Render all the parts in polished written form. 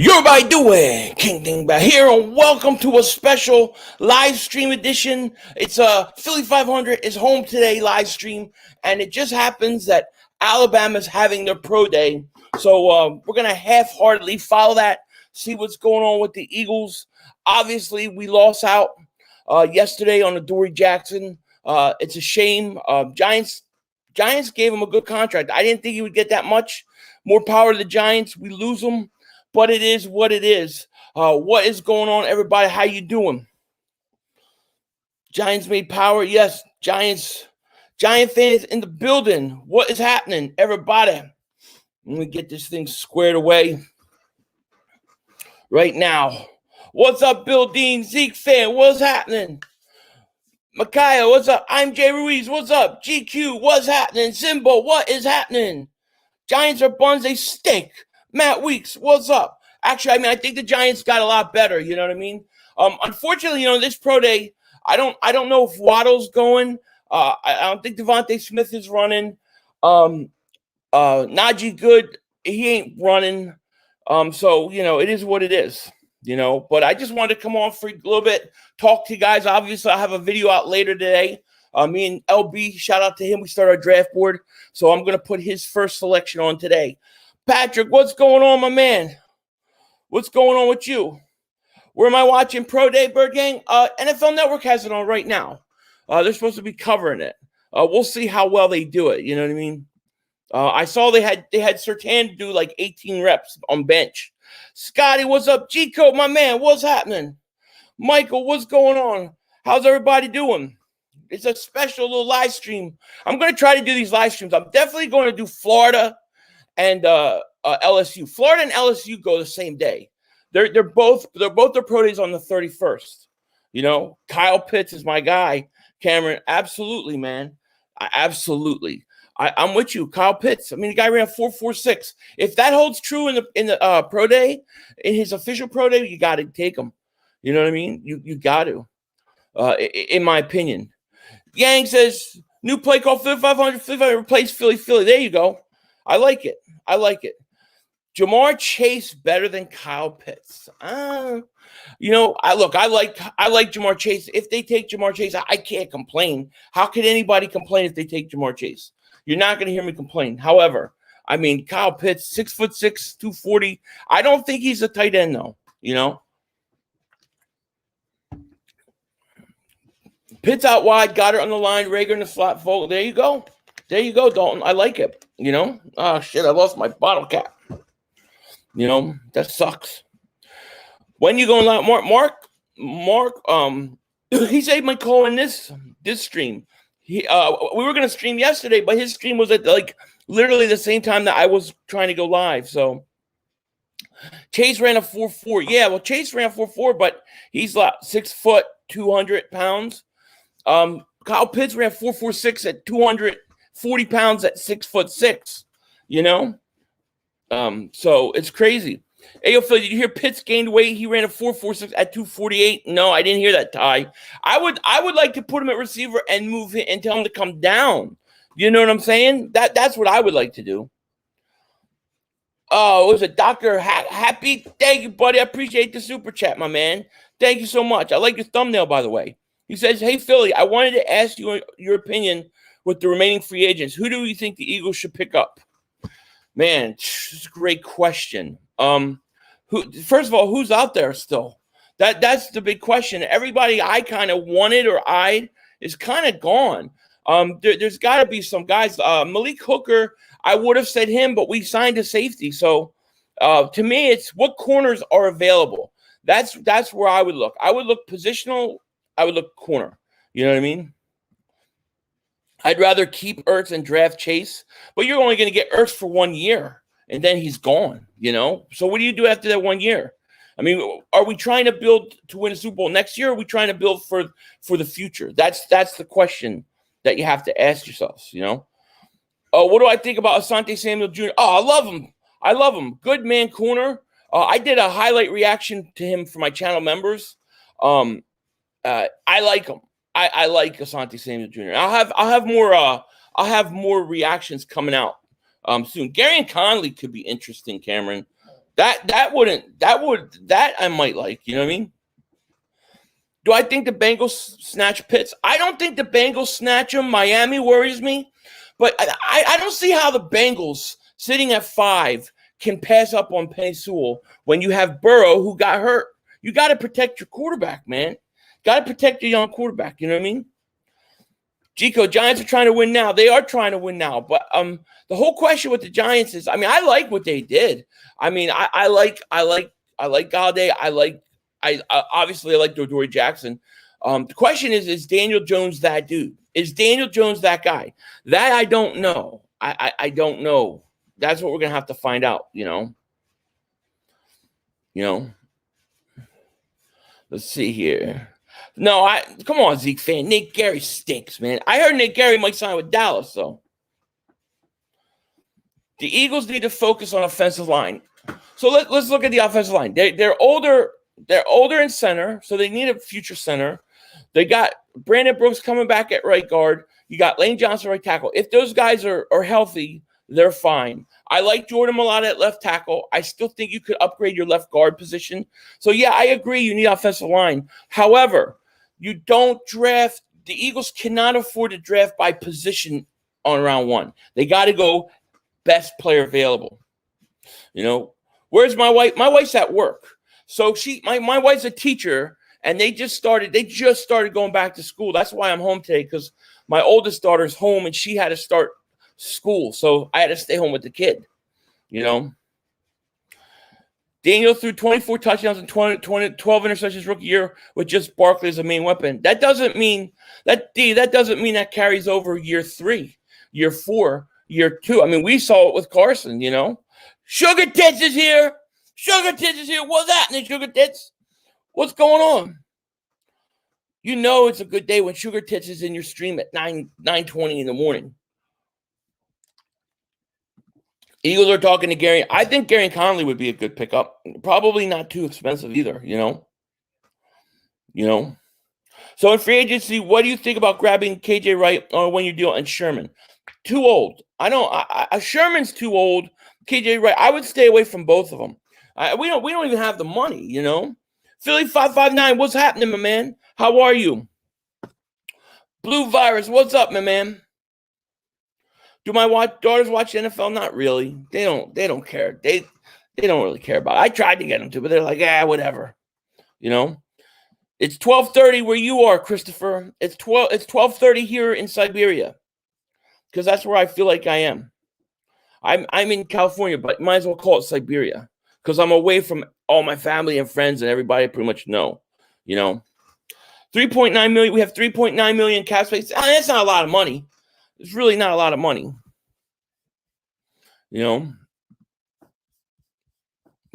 Everybody doing? King Dingbat here, and welcome to a special live stream edition. It's Philly 500 is home today live stream, and it just happens that Alabama's having their pro day. So we're gonna half-heartedly follow that, see what's going on with the Eagles. Obviously, we lost out yesterday on Adoree'Jackson. It's a shame. Giants gave him a good contract. I didn't think he would get that much. More power to the Giants. We lose him. But it is what it is. What is going on, everybody? How you doing? Giants made power. Yes, Giant fans in the building. What is happening, everybody? Let me get this thing squared away right now. What's up, Bill Dean? Zeke fan, what's happening? Micaiah, what's up? I'm Jay Ruiz, what's up? GQ, what's happening? Simbo, what is happening? Giants are buns, they stink. Matt Weeks, what's up? Actually, I think the Giants got a lot better. You know what I mean? Unfortunately, this pro day, I don't know if Waddle's going. I don't think Devontae Smith is running. Najee Good, he ain't running. So it is what it is. But I just wanted to come on for a little bit, talk to you guys. Obviously, I have a video out later today. Me and LB, shout out to him. We started our draft board, so I'm gonna put his first selection on today. Patrick, what's going on, my man? What's going on with you? Where am I watching Pro Day, Bird Gang? NFL Network has it on right now. They're supposed to be covering it. We'll see how well they do it. You know what I mean? I saw they had Surtain do like 18 reps on bench. Scotty, what's up? G-Code, my man, what's happening? Michael, what's going on? How's everybody doing? It's a special little live stream. I'm going to try to do these live streams. I'm definitely going to do Florida and LSU. Florida and LSU go the same day. They're both their pro days on the 31st. Kyle Pitts is my guy. Cameron, absolutely, man. I'm with you, Kyle Pitts. The guy ran a 4.46. If that holds true in the pro day, in his official pro day, you got to take him. You know what I mean? You got to. In my opinion, Yang says new play call Philly 500. Philly 500 replace Philly. There you go. I like it. Jamar Chase better than Kyle Pitts. I like Jamar Chase. If they take Jamar Chase, I can't complain. How could anybody complain if they take Jamar Chase? You're not going to hear me complain. However, Kyle Pitts, 6'6", 240. I don't think he's a tight end though. Pitts out wide, got her on the line. Rager in the slot. Fold. There you go, Dalton. I like it. Oh shit, I lost my bottle cap. That sucks. When you going live, Mark, he said he might call in this stream. We were gonna stream yesterday, but his stream was at literally the same time that I was trying to go live. So Chase ran a 4.4. Yeah, well, Chase ran a 4.4, but he's 6 foot, 200 pounds. Kyle Pitts ran 4.46 at 240 pounds at 6'6". So it's crazy. Ayo, Phil, did you hear Pitts gained weight? He ran a 4.46 at 248. No, I didn't hear that, Ty. I would like to put him at receiver and move him and tell him to come down. You know what I'm saying? That's what I would like to do. Oh, it was a Dr. Happy. Thank you, buddy. I appreciate the super chat, my man. Thank you so much. I like your thumbnail, by the way. He says, hey, Philly, I wanted to ask you your opinion with the remaining free agents. Who do you think the Eagles should pick up? Man, it's a great question. First of all, who's out there still? That's the big question. Everybody I kind of wanted or eyed is kind of gone. There's got to be some guys. Malik Hooker, I would have said him, but we signed a safety. So to me, it's what corners are available. That's where I would look. I would look positional. I would look corner. You know what I mean? I'd rather keep Ertz and draft Chase, but you're only going to get Ertz for 1 year, and then he's gone, So what do you do after that 1 year? Are we trying to build to win a Super Bowl next year, or are we trying to build for the future? That's the question that you have to ask yourselves, What do I think about Asante Samuel Jr.? Oh, I love him. Good man corner. I did a highlight reaction to him for my channel members. I like him. I like Asante Samuel Jr. I'll have more reactions coming out soon. Gary and Conley could be interesting, Cameron. That I might like. You know what I mean? Do I think the Bengals snatch Pitts? I don't think the Bengals snatch him. Miami worries me. But I don't see how the Bengals, sitting at 5, can pass up on Penei Sewell when you have Burrow, who got hurt. You got to protect your quarterback, man. Got to protect your young quarterback. You know what I mean? Gico, Giants are trying to win now. They are trying to win now. But the whole question with the Giants is, I mean, I like what they did. I mean, I like Galladay. I obviously like Adoree'Jackson. The question is Daniel Jones that dude? Is Daniel Jones that guy? That I don't know. I don't know. That's what we're gonna have to find out. You know. Let's see here. No, come on, Zeke fan. Nate Gary stinks, man. I heard Nate Gary might sign with Dallas, though. The Eagles need to focus on offensive line. So let's look at the offensive line. They're older. They're older in center, so they need a future center. They got Brandon Brooks coming back at right guard. You got Lane Johnson right tackle. If those guys are healthy, they're fine. I like Jordan Mailata at left tackle. I still think you could upgrade your left guard position. So, yeah, I agree you need offensive line. However, you don't draft – the Eagles cannot afford to draft by position on round 1. They got to go best player available. Where's my wife? My wife's at work. So my wife's a teacher, and they just started going back to school. That's why I'm home today, because my oldest daughter's home, and she had to start school. So I had to stay home with the kid, Daniel threw 24 touchdowns and 12 interceptions rookie year with just Barkley as a main weapon. That doesn't mean that carries over year 3, year 4, year 2. I mean, we saw it with Carson, Sugar Tits is here. Sugar Tits is here. What's happening, Sugar Tits? What's going on? It's a good day when Sugar Tits is in your stream at 9:20 in the morning. Eagles are talking to Gary. I think Gary Conley would be a good pickup. Probably not too expensive either, So in free agency, what do you think about grabbing KJ Wright or when you deal and Sherman? Too old. Sherman's too old. KJ Wright, I would stay away from both of them. We don't even have the money, Philly 559, what's happening, my man? How are you? Blue Virus, what's up, my man? Do my daughters watch NFL? Not really. They don't care. They don't really care about it. I tried to get them to, but they're like, whatever. It's 12:30 where you are, Christopher. It's 12:30 here in Siberia, because that's where I feel like I am. I'm in California, but might as well call it Siberia, because I'm away from all my family and friends and everybody I pretty much know. 3.9 million. We have 3.9 million cap space. That's not a lot of money. It's really not a lot of money. Why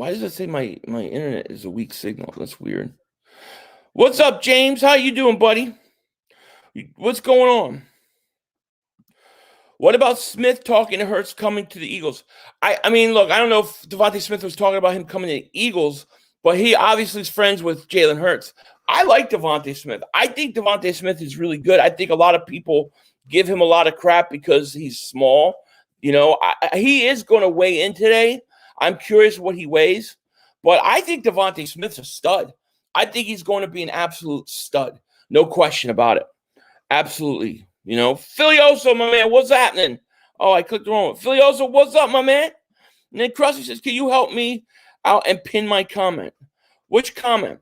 does it say my internet is a weak signal? That's weird. What's up, James? How you doing, buddy? What's going on? What about Smith talking to Hurts coming to the Eagles? I mean, look, I don't know if Devontae Smith was talking about him coming to the Eagles, but he obviously is friends with Jalen Hurts. I like Devontae Smith. I think Devontae Smith is really good. I think a lot of people give him a lot of crap because he's small. He is going to weigh in today. I'm curious what he weighs. But I think Devontae Smith's a stud. I think he's going to be an absolute stud. No question about it. Absolutely. Filioso, my man, what's happening? Oh, I clicked the wrong one. Filioso, what's up, my man? And then Krusty says, can you help me out and pin my comment? Which comment?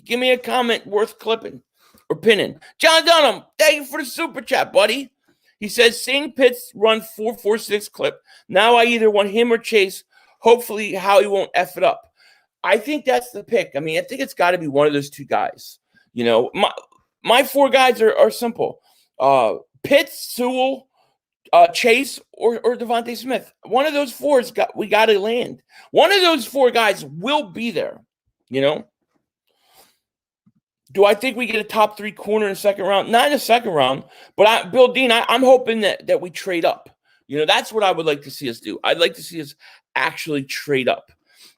Give me a comment worth clipping or pinning. John Dunham, thank you for the super chat, buddy. He says, seeing Pitts run 4.46 clip, now I either want him or Chase. Hopefully Howie won't F it up. I think that's the pick. I mean, I think it's got to be one of those two guys. My 4 guys are simple. Pitts, Sewell, Chase, or Devontae Smith. One of those 4 we got to land. One of those 4 guys will be there, Do I think we get a top 3 corner in the second round? Not in the second round, but Bill Dean, I'm hoping that we trade up. That's what I would like to see us do. I'd like to see us actually trade up.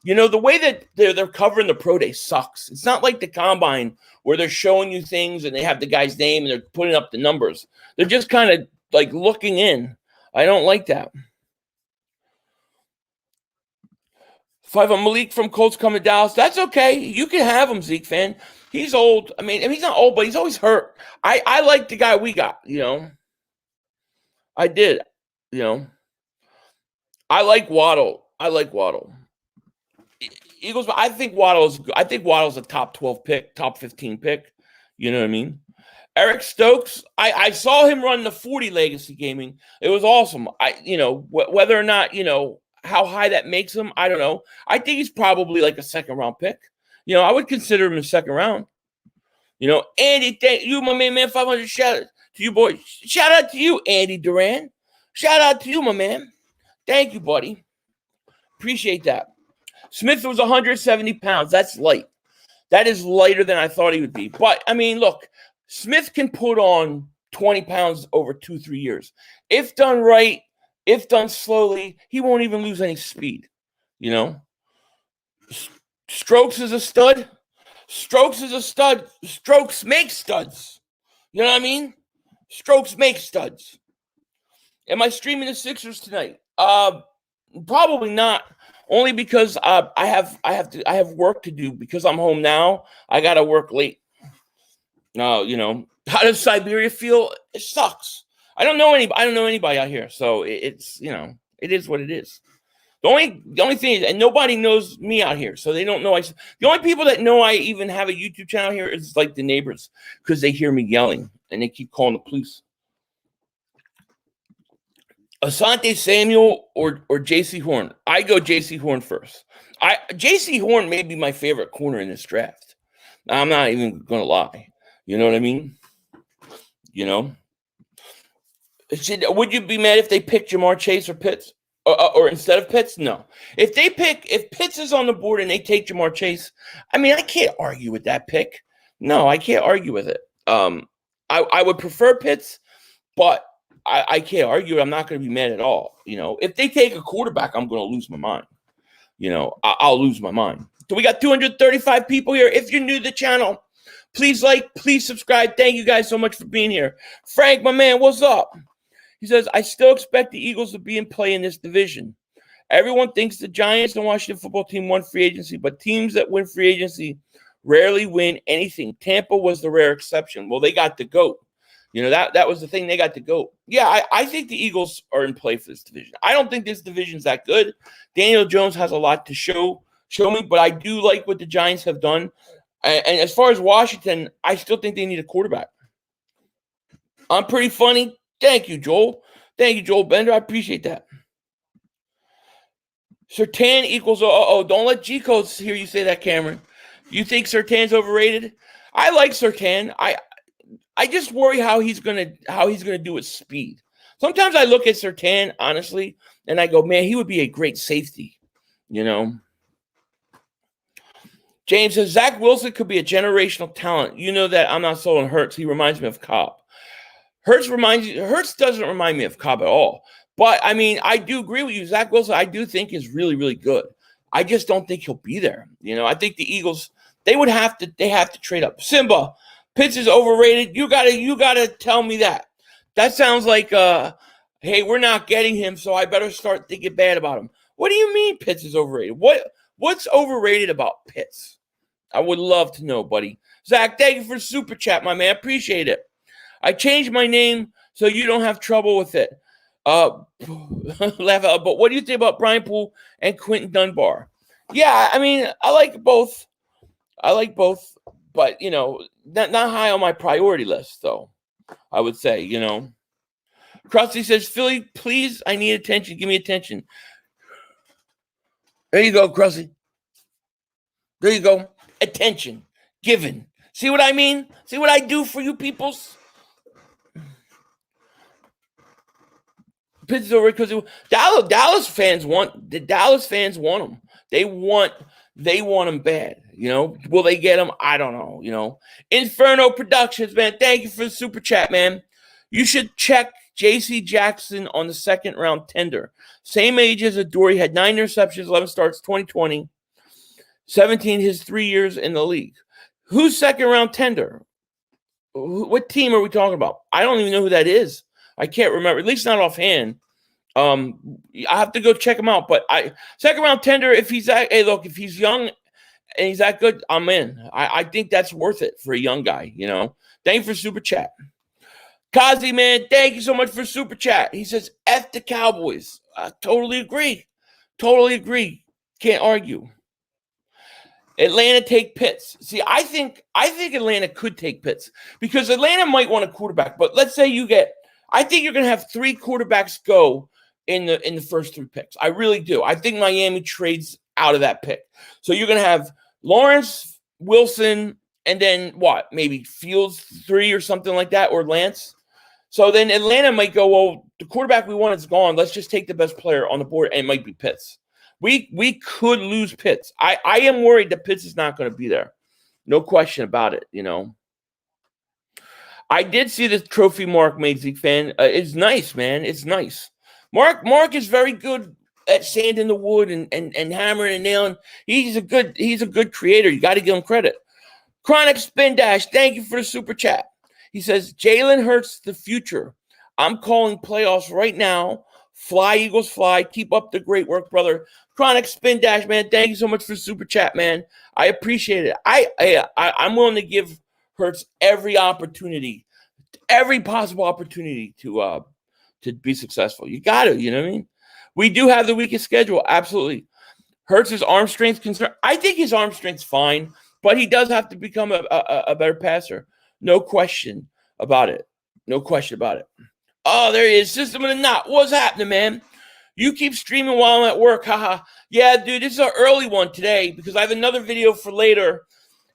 The way that they're covering the pro day sucks. It's not like the combine where they're showing you things and they have the guy's name and they're putting up the numbers. They're just kind of like looking in. I don't like that. 5 on Malik from Colts coming to Dallas. That's okay. You can have him, Zeke fan. He's old. I mean, he's not old, but he's always hurt. I like the guy we got, I did, I like Waddle. Eagles, I think Waddle's a top 12 pick, top 15 pick. You know what I mean? Eric Stokes, I saw him run the 40 Legacy Gaming. It was awesome. Whether or not, how high that makes him, I don't know. I think he's probably like a second round pick. I would consider him a second round. Andy, thank you, my man, 500. Shout out to you, boy. Shout out to you, Andy Duran. Shout out to you, my man. Thank you, buddy. Appreciate that. Smith was 170 pounds. That's light. That is lighter than I thought he would be. But, I mean, look, Smith can put on 20 pounds over 2-3 years. If done right, if done slowly, he won't even lose any speed, Strokes is a stud. Strokes make studs. You know what I mean? Strokes make studs. Am I streaming the Sixers tonight? Probably not. Only because I have work to do because I'm home now. I gotta work late. How does Siberia feel? It sucks. I don't know anybody out here, so it's it is what it is. The only thing is, and nobody knows me out here, so they don't know. The only people that know I even have a YouTube channel here is like the neighbors because they hear me yelling and they keep calling the police. Asante Samuel or J.C. Horn. I go J.C. Horn first. J.C. Horn may be my favorite corner in this draft. I'm not even going to lie. You know what I mean? Would you be mad if they picked Jamar Chase or Pitts? Or instead of Pitts? No. If Pitts is on the board and they take Jamar Chase, I mean, I can't argue with that pick. No, I can't argue with it. I would prefer Pitts, but I can't argue. I'm not going to be mad at all. If they take a quarterback, I'm going to lose my mind. I'll lose my mind. So we got 235 people here. If you're new to the channel, please like, please subscribe. Thank you guys so much for being here. Frank, my man, what's up? He says, I still expect the Eagles to be in play in this division. Everyone thinks the Giants and Washington football team won free agency, but teams that win free agency rarely win anything. Tampa was the rare exception. Well, they got the GOAT. That was the thing. They got the GOAT. Yeah, I think the Eagles are in play for this division. I don't think this division's that good. Daniel Jones has a lot to show me, but I do like what the Giants have done. And as far as Washington, I still think they need a quarterback. I'm pretty funny. Thank you, Joel. Thank you, Joel Bender. I appreciate that. Surtain equals, don't let G-Codes hear you say that, Cameron. You think Surtain's overrated? I like Surtain. I just worry how he's gonna do with speed. Sometimes I look at Surtain, honestly, and I go, man, he would be a great safety, James says, Zach Wilson could be a generational talent. You know that I'm not sold on Hurts. He reminds me of Cobb. Hurts doesn't remind me of Cobb at all. But, I mean, I do agree with you. Zach Wilson, I do think is really, really good. I just don't think he'll be there. I think the Eagles, they have to trade up. Simba, Pitts is overrated. You gotta tell me that. That sounds like, hey, we're not getting him, so I better start thinking bad about him. What do you mean Pitts is overrated? What's overrated about Pitts? I would love to know, buddy. Zach, thank you for the super chat, my man. Appreciate it. I changed my name so you don't have trouble with it. Laugh out. But what do you think about Brian Poole and Quentin Dunbar? Yeah, I mean, I like both. But, not high on my priority list, though, I would say, Krusty says, Philly, please, I need attention. Give me attention. There you go, Krusty. There you go. Attention. Given. See what I mean? See what I do for you peoples? Pitts over because Dallas fans want him. They want him bad. Will they get him? I don't know. Inferno Productions, man. Thank you for the super chat, man. You should check J.C. Jackson on the second round tender. Same age as Adoree, had 9 interceptions, 11 starts, 2020, 17 his 3 years in the league. Who's second round tender? What team are we talking about? I don't even know who that is. I can't remember, at least not offhand. I have to go check him out. But second round tender, if he's that, hey, look, if he's young and he's that good, I'm in. I think that's worth it for a young guy, you know. Thank you for super chat. Kazi, man, thank you so much for super chat. He says, F the Cowboys. I totally agree. Totally agree. Can't argue. Atlanta take Pitts. See, I think Atlanta could take Pitts because Atlanta might want a quarterback. But let's say I think you're going to have 3 quarterbacks go in the first 3 picks. I really do. I think Miami trades out of that pick. So you're going to have Lawrence, Wilson, and then what? Maybe Fields 3 or something like that, or Lance. So then Atlanta might go, well, the quarterback we want is gone. Let's just take the best player on the board, and it might be Pitts. We could lose Pitts. I am worried that Pitts is not going to be there. No question about it, you know. I did see the trophy Mark made, Zeke fan. It's nice, man. It's nice. Mark is very good at sanding the wood and hammering and nailing. He's a good creator. You got to give him credit. Chronic Spin Dash, thank you for the super chat. He says, Jalen Hurts the future. I'm calling playoffs right now. Fly, Eagles, fly. Keep up the great work, brother. Chronic Spin Dash, man. Thank you so much for super chat, man. I appreciate it. I'm willing to give Hurts every opportunity, every possible opportunity to be successful. You got to, you know what I mean? We do have the weakest schedule, absolutely. Hurts' arm strength concern. I think his arm strength's fine, but he does have to become a better passer. No question about it. No question about it. Oh, there he is. System of the Knot. What's happening, man? You keep streaming while I'm at work. Haha. Yeah, dude, this is an early one today because I have another video for later.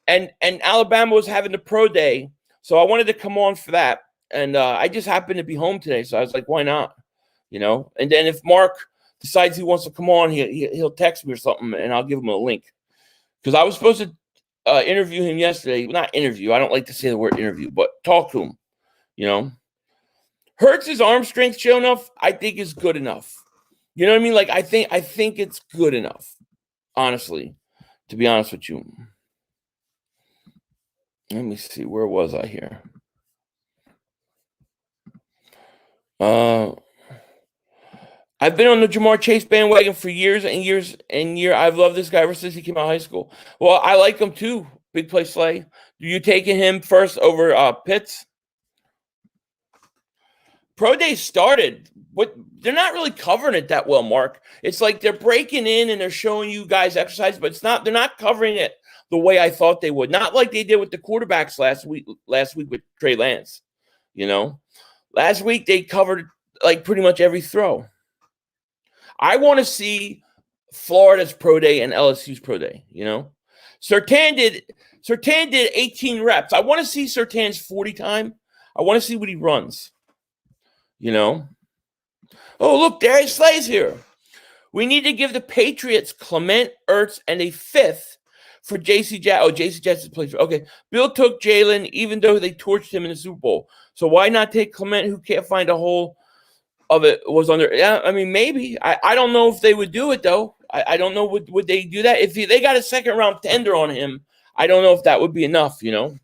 And Alabama was having the pro day. So I wanted to come on for that. And I just happened to be home today. So I was like, why not? You know? And then if Mark decides he wants to come on, he'll text me or something and I'll give him a link. Because I was supposed to interview him yesterday. Not interview. I don't like to say the word interview, but talk to him. You know? Hurts' arm strength show enough, I think is good enough. You know what I mean? Like, I think it's good enough, honestly, to be honest with you. Let me see. Where was I here? I've been on the Jamar Chase bandwagon for years and years and years. I've loved this guy ever since he came out of high school. Well, I like him too. Big play Slay. Do you taking him first over Pitts? Pro Day started, but they're not really covering it that well, Mark. It's like they're breaking in and they're showing you guys exercise, but they're not covering it the way I thought they would. Not like they did with the quarterbacks last week with Trey Lance. You know? Last week they covered like pretty much every throw. I want to see Florida's Pro Day and LSU's Pro Day, you know? Surtain did 18 reps. I want to see Surtain's 40 time. I want to see what he runs. You know? Oh, look, Darius Slay's here. We need to give the Patriots Clement, Ertz, and a 5th for J.C. Jackson. Oh, J.C. Jackson plays. Okay. Bill took Jalen even though they torched him in the Super Bowl. So why not take Clement, who can't find a hole of it, was under? Yeah, I mean, maybe. I don't know if they would do it, though. I don't know. Would they do that? If they got a second-round tender on him, I don't know if that would be enough, you know?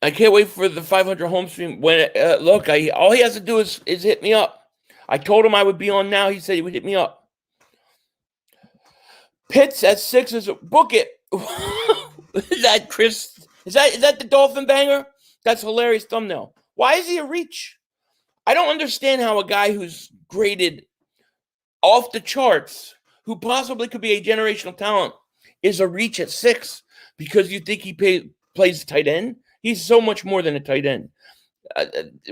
I can't wait for the 500 home stream. When look, all he has to do is hit me up. I told him I would be on now. He said he would hit me up. Pitts at 6 is book it. Is that Chris? Is that the Dolphin banger? That's hilarious thumbnail. Why is he a reach? I don't understand how a guy who's graded off the charts, who possibly could be a generational talent, is a reach at 6 because you think he plays tight end. He's so much more than a tight end.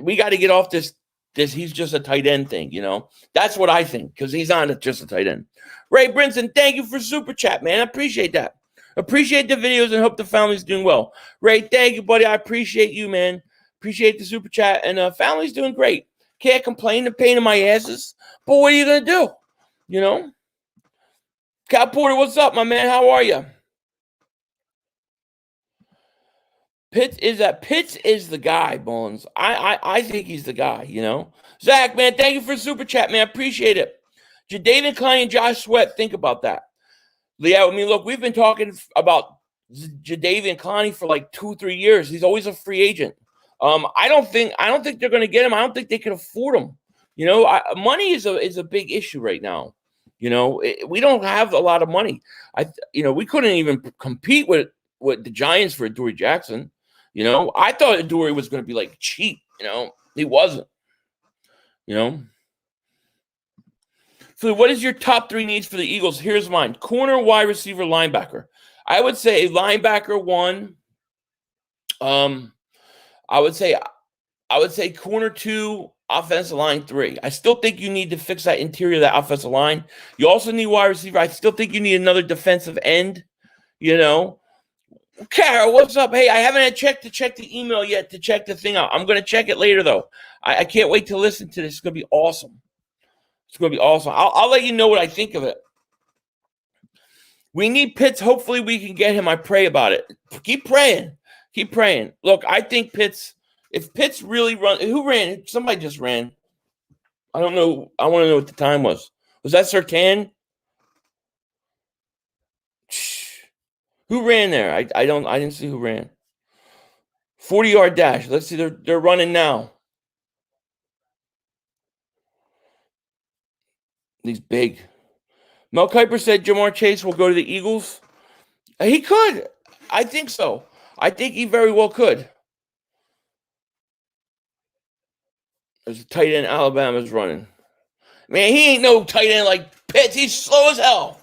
We got to get off this he's just a tight end thing, you know? That's what I think, because he's not just a tight end. Ray Brinson, thank you for super chat, man. I appreciate that. Appreciate the videos and hope the family's doing well. Ray, thank you, buddy. I appreciate you, man. Appreciate the super chat. And family's doing great. Can't complain. The pain in my asses. But what are you going to do? You know? Cal Porter, what's up, my man? How are you? Pitts is the guy, Bones. I think he's the guy, you know. Zach, man, thank you for super chat, man. I appreciate it. Jadeveon Clowney and Josh Sweat, think about that. Yeah, I mean, look, we've been talking about Jadeveon Clowney for like 2-3 years. He's always a free agent. I don't think they're going to get him. I don't think they can afford him. Money is a big issue right now. We don't have a lot of money. We couldn't even compete with the Giants for Adoree'Jackson. I thought Adoree was going to be like cheap. He wasn't. So what is your top 3 needs for the Eagles? Here's mine: corner, wide receiver, linebacker. I would say linebacker 1. I would say corner 2, offensive line 3. I still think you need to fix that interior of that offensive line. You also need wide receiver. I still think you need another defensive end. Kara, what's up? Hey, I haven't had check the email yet to check the thing out. I'm going to check it later, though. I can't wait to listen to this. It's going to be awesome. It's going to be awesome. I'll let you know what I think of it. We need Pitts. Hopefully we can get him. I pray about it. Keep praying. Keep praying. Look, I think Pitts, if Pitts really run, who ran? Somebody just ran. I don't know. I want to know what the time was. Was that Surtain? Who ran there? I didn't see who ran. 40-yard dash. Let's see. They're running now. He's big. Mel Kiper said Jamar Chase will go to the Eagles. He could. I think so. I think he very well could. There's a tight end Alabama's running. Man, he ain't no tight end like Pitts. He's slow as hell.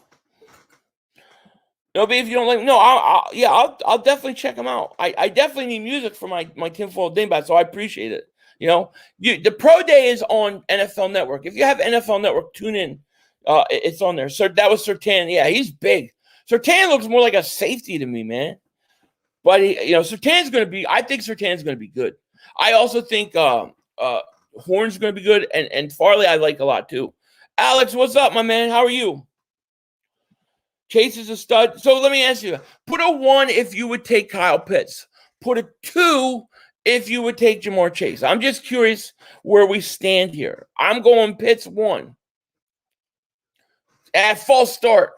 No, but if you don't like, no, I'll definitely check him out. I definitely need music for my tinfoil dingbat, so I appreciate it. The pro day is on NFL Network. If you have NFL Network, tune in. It's on there. So that was Surtain. Yeah, he's big. Surtain looks more like a safety to me, man. But Surtain's going to be. I think Surtain's going to be good. I also think Horn's going to be good, and Farley I like a lot too. Alex, what's up, my man? How are you? Chase is a stud. So let me ask you: put a 1 if you would take Kyle Pitts. Put a 2 if you would take Jamar Chase. I'm just curious where we stand here. I'm going Pitts 1. False start.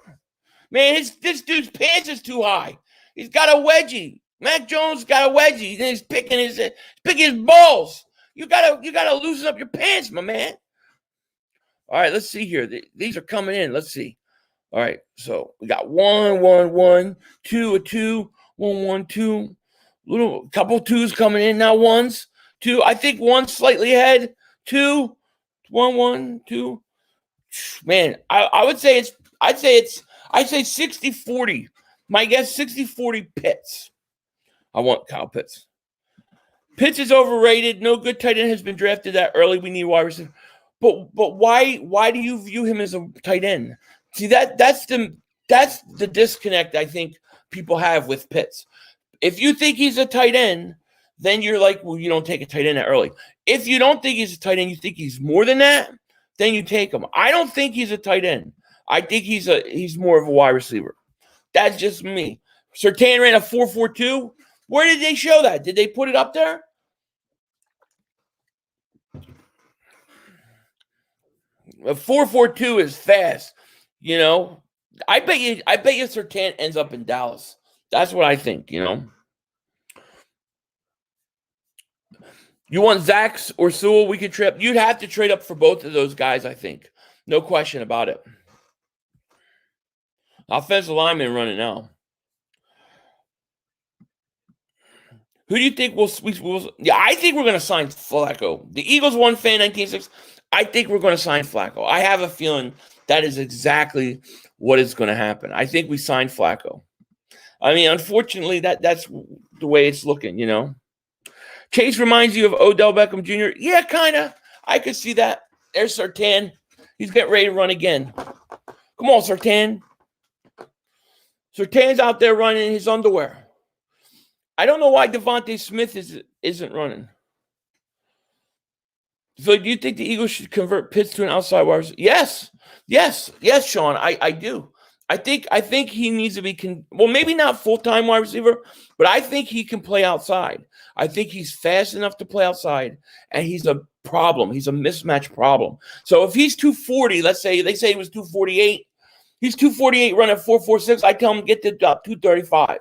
Man, this dude's pants is too high. He's got a wedgie. Mac Jones got a wedgie. Then he's picking his balls. You gotta loosen up your pants, my man. All right, let's see here. These are coming in. Let's see. All right, so we got 1, 1, 1, 2, a 2, 1, 1, 2. Little couple 2s coming in now. 1s, 2. I think 1 slightly ahead. 2, 1, 1, 2. Man, I would say I'd say 60-40. My guess 60-40 Pitts. I want Kyle Pitts. Pitts is overrated. No good tight end has been drafted that early. We need wide receiver. But why do you view him as a tight end? See, that's the disconnect I think people have with Pitts. If you think he's a tight end, then you're like, well, you don't take a tight end that early. If you don't think he's a tight end, you think he's more than that, then you take him. I don't think he's a tight end. I think he's more of a wide receiver. That's just me. Surtain ran a 4.42. Where did they show that? Did they put it up there? A 4.42 is fast. I bet you Surtain ends up in Dallas. That's what I think, You want Zach's or Sewell? We could trade. You'd have to trade up for both of those guys, I think. No question about it. Offensive lineman running now. Who do you think will? Yeah, I think we're going to sign Flacco. The Eagles won fan 19-6. I think we're going to sign Flacco. I have a feeling that is exactly what is going to happen. I think we sign Flacco. I mean, unfortunately, that's the way it's looking, Chase reminds you of Odell Beckham Jr. Yeah, kind of. I could see that. There's Surtain. He's getting ready to run again. Come on, Surtain. Surtain's out there running in his underwear. I don't know why Devontae Smith isn't running. So do you think the Eagles should convert Pitts to an outside wide receiver? Yes, Sean. I do. I think he needs to be maybe not full-time wide receiver, but I think he can play outside. I think he's fast enough to play outside, and he's a problem. He's a mismatch problem. So if he's 240, let's say they say he was 248, he's 248 running 4.46. I tell him get to 235.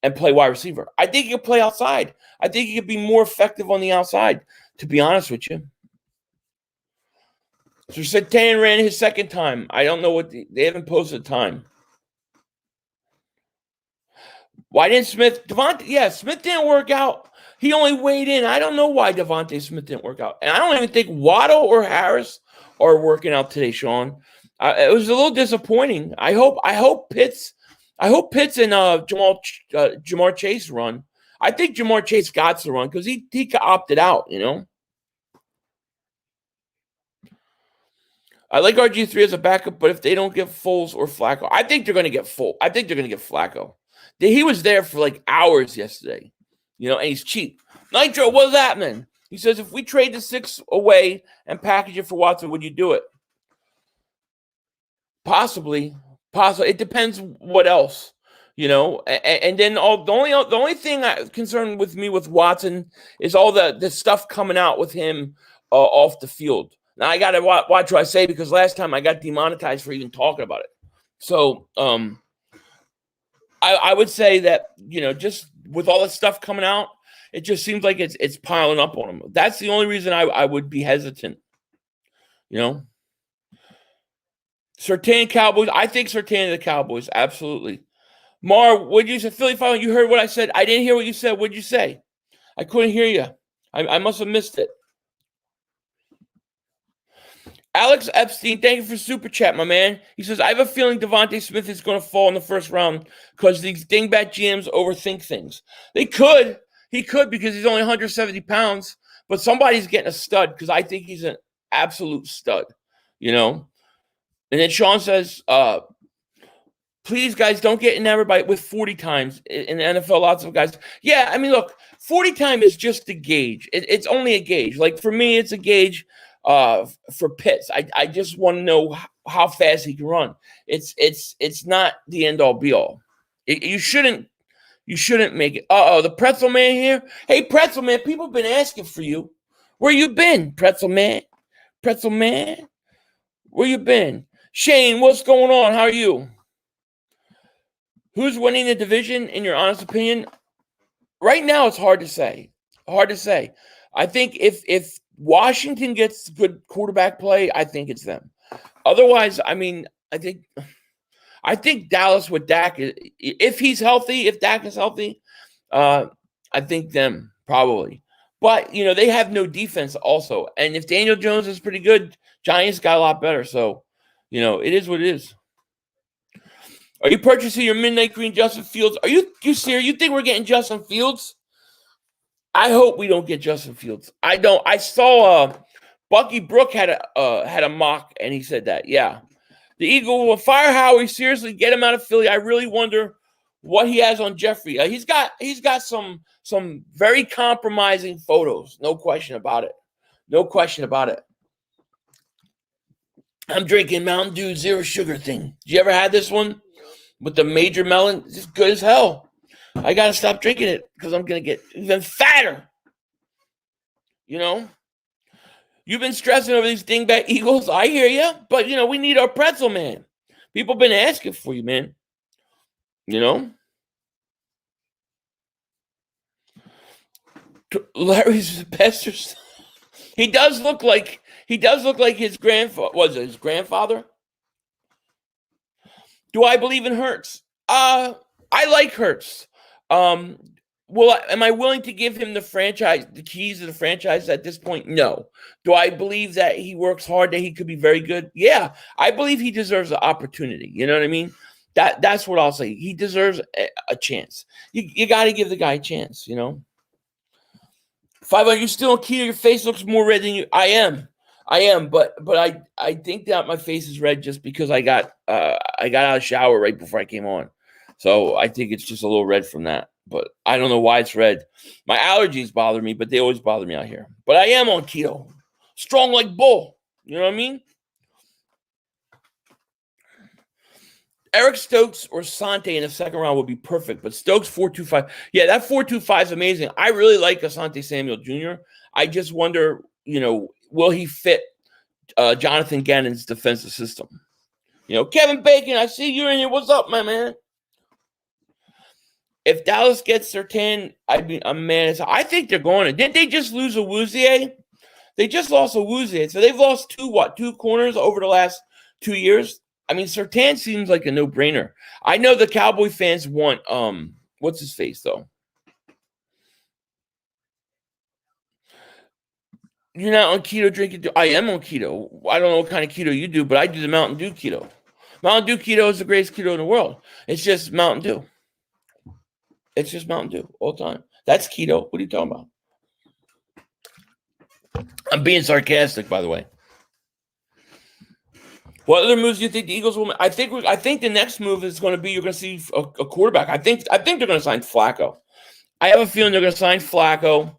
and play wide receiver. I think he could play outside. I think he could be more effective on the outside, to be honest with you. So Surtain ran his second time. I don't know what they haven't posted a time. Why didn't Smith? Smith didn't work out. He only weighed in. I don't know why Devontae Smith didn't work out. And I don't even think Waddle or Harris are working out today, Sean. It was a little disappointing. I hope Pitts and Jamar Chase run. I think Jamar Chase got to run because he opted out, you know. I like RG3 as a backup, but if they don't get Foles or Flacco, I think they're going to get Flacco. He was there for like hours yesterday, you know, and he's cheap. Nitro, what's happening? He says, if we trade the 6 away and package it for Watson, would you do it? Possibly. It depends what else, you know. And then the only thing concerned with me with Watson is all the stuff coming out with him off the field. Now I got to watch what I say because last time I got demonetized for even talking about it. So I would say that, you know, just with all this stuff coming out, it just seems like it's piling up on him. That's the only reason I would be hesitant, you know. Surtain Cowboys. I think Surtain the Cowboys. Absolutely. Mar, what did you say? Philly Final, you heard what I said. I didn't hear what you said. What did you say? I couldn't hear you. I must have missed it. Alex Epstein, thank you for super chat, my man. He says, I have a feeling Devontae Smith is going to fall in the first round because these dingbat GMs overthink things. He could because he's only 170 pounds, but somebody's getting a stud because I think he's an absolute stud, you know? And then Sean says, please, guys, don't get enamored with 40 times in the NFL. Lots of guys. Yeah, I mean, look, 40 time is just a gauge. It's only a gauge. Like for me, it's a gauge for Pitts. I just want to know how fast he can run. It's not the end all be all. You shouldn't make it. The Pretzel Man here. Hey, Pretzel Man, people have been asking for you. Where you been, Pretzel Man? Pretzel Man, where you been? Shane, what's going on? How are you? Who's winning the division, in your honest opinion? Right now, it's hard to say. I think if Washington gets good quarterback play, I think it's them. Otherwise, I mean, I think Dallas with Dak, if he's healthy, if Dak is healthy, I think them probably. But, you know, they have no defense also. And if Daniel Jones is pretty good, Giants got a lot better. So, you know, it is what it is. Are you purchasing your Midnight Green Justin Fields? Are you serious? You think we're getting Justin Fields? I hope we don't get Justin Fields. I don't. I saw Bucky Brook had a mock, and he said that. Yeah. The Eagle will fire Howie. Seriously, get him out of Philly. I really wonder what he has on Jeffrey. He's got some very compromising photos. No question about it. I'm drinking Mountain Dew Zero Sugar thing. Did you ever have this one with the major melon? It's just good as hell. I got to stop drinking it because I'm going to get even fatter. You know? You've been stressing over these dingbat Eagles. I hear you. But, you know, we need our Pretzel Man. People have been asking for you, man. You know? Larry's best. He does look like his grandfather. Was it his grandfather? Do I believe in Hurts? I like Hurts. Am I willing to give him the keys to the franchise at this point? No. Do I believe that he works hard, that he could be very good? Yeah. I believe he deserves an opportunity. You know what I mean? That's what I'll say. He deserves a chance. You got to give the guy a chance, you know? 5, are you still on keto? Your face looks more red than you. I am, but I think that my face is red just because I got out of the shower right before I came on. So I think it's just a little red from that. But I don't know why it's red. My allergies bother me, but they always bother me out here. But I am on keto. Strong like bull. You know what I mean? Eric Stokes or Asante in the second round would be perfect, but Stokes 4.25. Yeah, that 4.25 is amazing. I really like Asante Samuel Jr. I just wonder, you know, will he fit Jonathan Gannon's defensive system? You know, Kevin Bacon, I see you in here. What's up, my man? If Dallas gets Surtain, I'm mad. I think they're going to. Didn't they just lose a Woozier? They just lost a Woozier. So they've lost two corners over the last 2 years. I mean, Surtain seems like a no-brainer. I know the Cowboy fans want what's his face though? You're not on keto drinking. I am on keto. I don't know what kind of keto you do, but I do the Mountain Dew keto. Mountain Dew keto is the greatest keto in the world. It's just Mountain Dew. It's just Mountain Dew all the time. That's keto. What are you talking about? I'm being sarcastic, by the way. What other moves do you think the Eagles will make? I think the next move is going to be you're going to see a quarterback. I think they're going to sign Flacco. I have a feeling they're going to sign Flacco.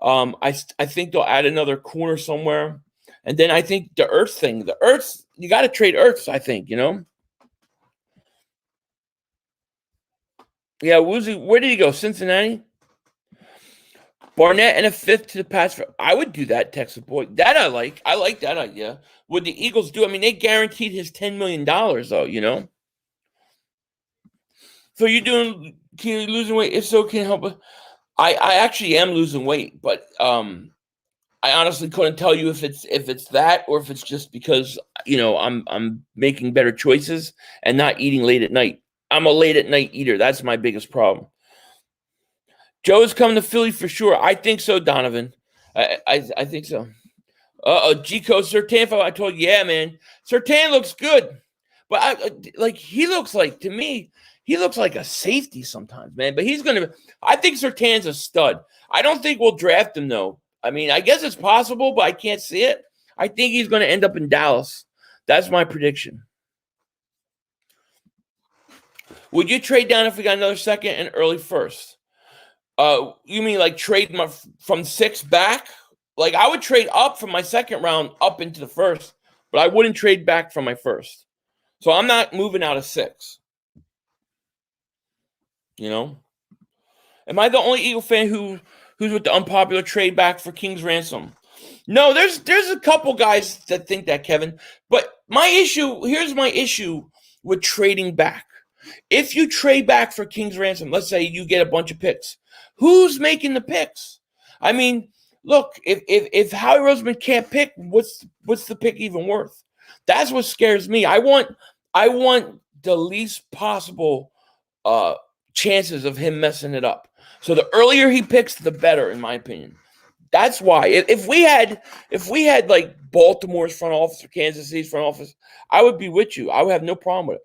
I think they'll add another corner somewhere. And then I think the Ertz thing. The Ertz, you got to trade Ertz, I think, Yeah, Woozy, where did he go? Cincinnati? Barnett and a fifth to the pass. I would do that, Texas boy. That I like. I like that idea. What the Eagles do, I mean, they guaranteed his $10 million, though, So you're losing weight? If so, can help. I actually am losing weight, but I honestly couldn't tell you if it's that or if it's just because I'm making better choices and not eating late at night. I'm a late at night eater. That's my biggest problem. Joe's coming to Philly for sure. I think so, Donovan. I think so. G-Code Surtain. I told you, yeah, man. Surtain looks good, but he looks like, to me, he looks like a safety sometimes, man. But I think Surtain's a stud. I don't think we'll draft him though. I mean, I guess it's possible, but I can't see it. I think he's going to end up in Dallas. That's my prediction. Would you trade down if we got another second and early first? You mean like trade from 6 back? Like I would trade up from my second round up into the first, but I wouldn't trade back from my first. So I'm not moving out of 6. Am I the only Eagle fan who's with the unpopular trade back for King's ransom? No, there's a couple guys that think that, Kevin. But here's my issue with trading back. If you trade back for King's ransom, let's say you get a bunch of picks. Who's making the picks? I mean, look, if Howie Roseman can't pick, what's the pick even worth? That's what scares me. I want the least possible chances of him messing it up. So the earlier he picks, the better, in my opinion. That's why. If we had like Baltimore's front office or Kansas City's front office, I would be with you. I would have no problem with it.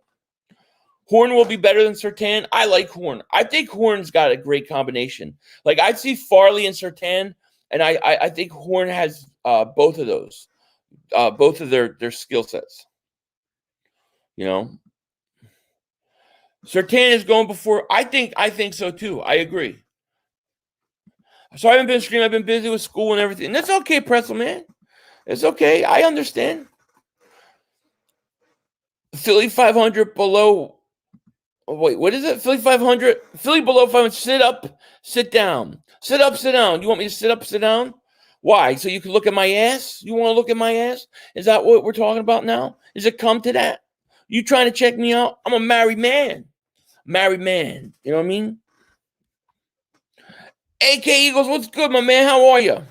Horn will be better than Surtain. I like Horn. I think Horn's got a great combination. Like I'd see Farley and Surtain, and I think Horn has both of those, both of their skill sets. Surtain is going before. I think so too. I agree. So I haven't been streaming. I've been busy with school and everything. And that's okay, Pretzel man. It's okay. I understand. Philly 500 below. Oh, wait, what is it? Philly 500. Philly below 500. Sit up, sit down. Sit up, sit down. You want me to sit up, sit down? Why? So you can look at my ass? You want to look at my ass? Is that what we're talking about now? Is it come to that? You trying to check me out? I'm a married man. Married man. You know what I mean? AK Eagles, what's good, my man? How are you?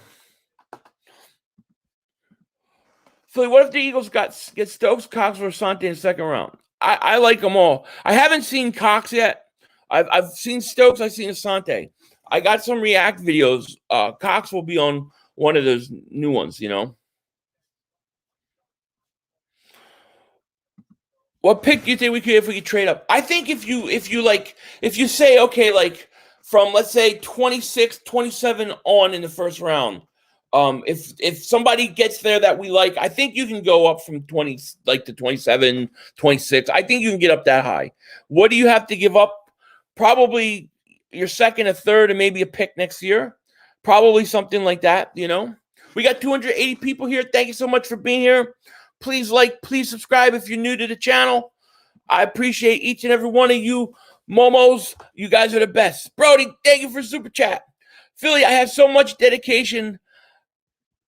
Philly, what if the Eagles get Stokes, Cox, or Asante in the second round? I like them all. I haven't seen Cox yet. I've seen Stokes. I've seen Asante. I got some React videos. Cox will be on one of those new ones, What pick do you think if we could trade up? I think if you say, okay, like from, let's say, 26, 27 on in the first round, if somebody gets there that we like, I think you can go up from 20 to 27, 26. I think you can get up that high. What do you have to give up? Probably your second, a third, and maybe a pick next year. Probably something like that, We got 280 people here. Thank you so much for being here. Please please subscribe if you're new to the channel. I appreciate each and every one of you momos. You guys are the best. Brody, thank you for super chat. Philly, I have so much dedication.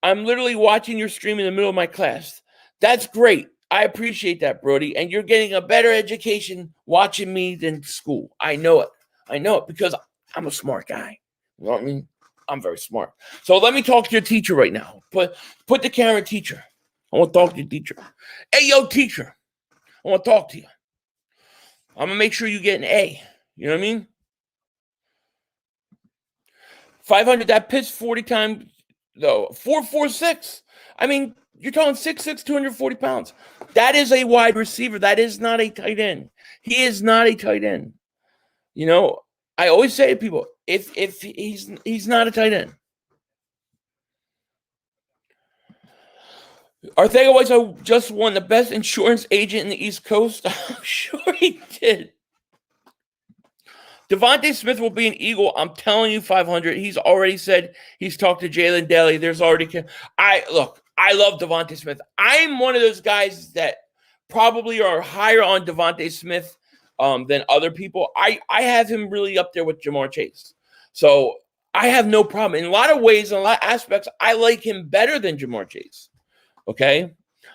I'm literally watching your stream in the middle of my class. That's great. I appreciate that, Brody. And you're getting a better education watching me than school. I know it. I know it because I'm a smart guy. You know what I mean? I'm very smart. So let me talk to your teacher right now. Put the camera, teacher. I want to talk to your teacher. Hey, yo, teacher. I want to talk to you. I'm going to make sure you get an A. You know what I mean? 500, that pitch 40 times, though. 4.46. I mean, you're talking 6'6", 240 pounds. That is a wide receiver. That is not a tight end. He is not a tight end. You know, I always say to people, if he's not a tight end. Arthego White just won the best insurance agent in the East Coast. I'm sure he did. Devontae Smith will be an Eagle. I'm telling you, 500. He's already said he's talked to Jalen Daly. There's already I love Devontae Smith. I'm one of those guys that probably are higher on Devontae Smith than other people. I have him really up there with Jamar Chase. So I have no problem. In a lot of ways, in a lot of aspects, I like him better than Jamar Chase. Okay?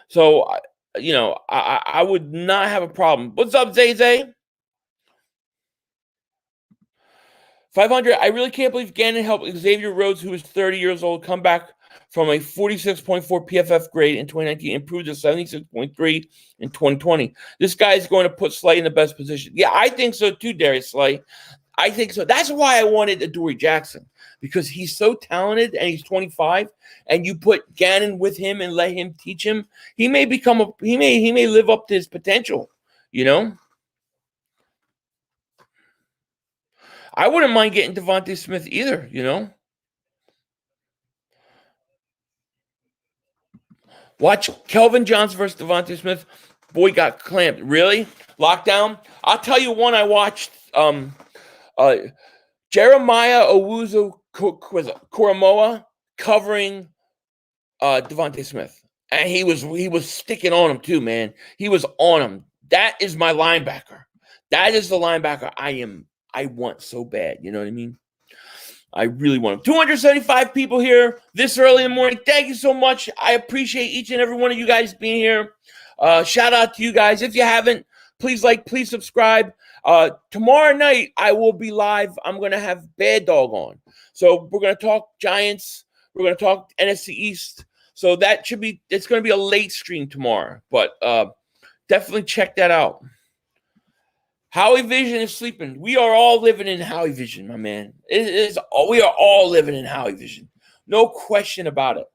So, you know, I would not have a problem. What's up, Zay? 500, I really can't believe Gannon helped Xavier Rhodes, who was 30 years old, come back from a 46.4 PFF grade in 2019, improved to 76.3 in 2020. This guy is going to put Slay in the best position. Yeah, I think so too, Darius Slay. I think so. That's why I wanted Adoree'Jackson, because he's so talented and he's 25, and you put Gannon with him and let him teach him, he may become he may live up to his potential, you know? I wouldn't mind getting Devontae Smith either, you know? Watch Kelvin Johnson versus Devontae Smith. Boy got clamped. Really? Lockdown? I'll tell you one I watched. Jeremiah Owusu-Koramoah covering Devontae Smith. And he was sticking on him too, man. He was on him. That is my linebacker. That is the linebacker I want so bad. You know what I mean? I really want him. 275 people here this early in the morning. Thank you so much. I appreciate each and every one of you guys being here. Shout out to you guys. If you haven't, please please subscribe. Tomorrow night, I will be live. I'm going to have Bad Dog on. So we're going to talk Giants. We're going to talk NFC East. So it's going to be a late stream tomorrow. But definitely check that out. Howie Vision is sleeping. We are all living in Howie Vision, my man. We are all living in Howie Vision. No question about it.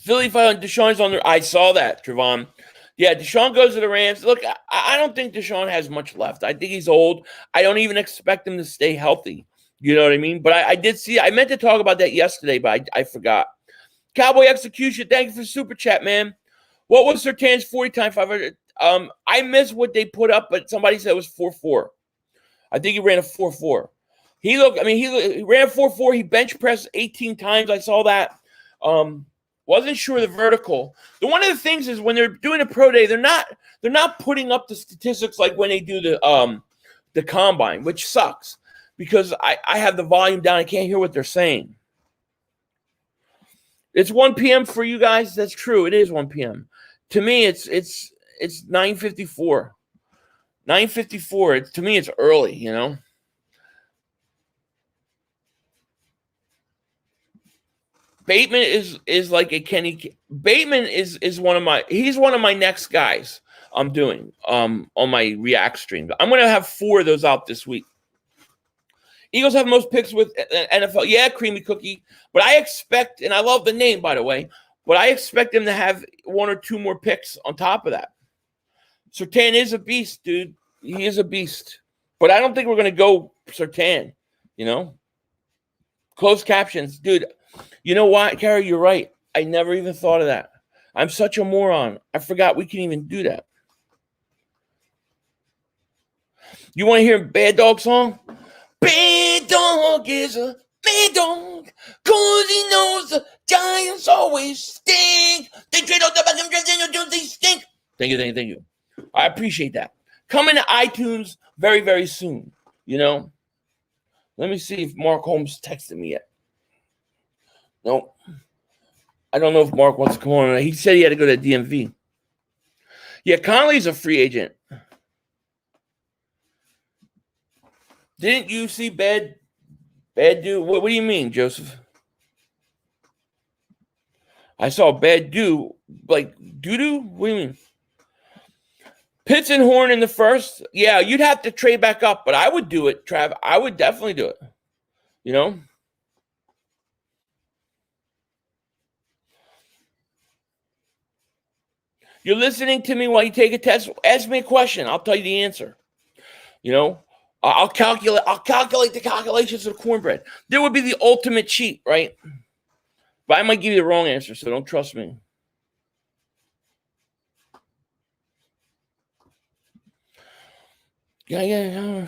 Philly fight on Deshaun's on there. I saw that, Trevon. Yeah, Deshaun goes to the Rams. Look, I don't think Deshaun has much left. I think he's old. I don't even expect him to stay healthy. You know what I mean? But I did see, I meant to talk about that yesterday, but I forgot. Cowboy Execution, thank you for super chat, man. What was Surtain's 40 times 500? I missed what they put up, but somebody said it was 4.4. I think he ran a 4.4. He ran a 4.4. He bench pressed 18 times. I saw that. Wasn't sure the vertical. One of the things is when they're doing a pro day, they're not putting up the statistics like when they do the combine, which sucks because I have the volume down. I can't hear what they're saying. It's 1 p.m. for you guys. That's true. It is 1 p.m. To me, it's 9:54. 9:54. To me, it's early, you know. Bateman is like a Kenny. Bateman is one of my next guys I'm doing on my React stream. I'm gonna have 4 of those out this week. Eagles have most picks with NFL. Yeah, Creamy Cookie. But I expect, and I love the name, by the way, but I expect them to have 1 or 2 more picks on top of that. Surtain is a beast, dude. He is a beast. But I don't think we're going to go Surtain, you know? Closed captions. Dude, you know what, Carrie? You're right. I never even thought of that. I'm such a moron. I forgot we can even do that. You want to hear a Bad Dog song? Bad Dog is a bad dog, cause he knows the Giants always stink. They trade out the back and they stink. Thank you. I appreciate that. Coming to iTunes very, very soon. You know? Let me see if Mark Holmes texted me yet. Nope. I don't know if Mark wants to come on. He said he had to go to the DMV. Yeah, Conley's a free agent. Didn't you see bad do? What do you mean, Joseph? I saw bad do, like doo-doo? What do you mean? Pitts and Horn in the first? Yeah, you'd have to trade back up, but I would do it, Trav. I would definitely do it. You know? You're listening to me while you take a test. Ask me a question. I'll tell you the answer. You know? I'll calculate the calculations of cornbread. There would be the ultimate cheat, right? But I might give you the wrong answer, so don't trust me. Yeah.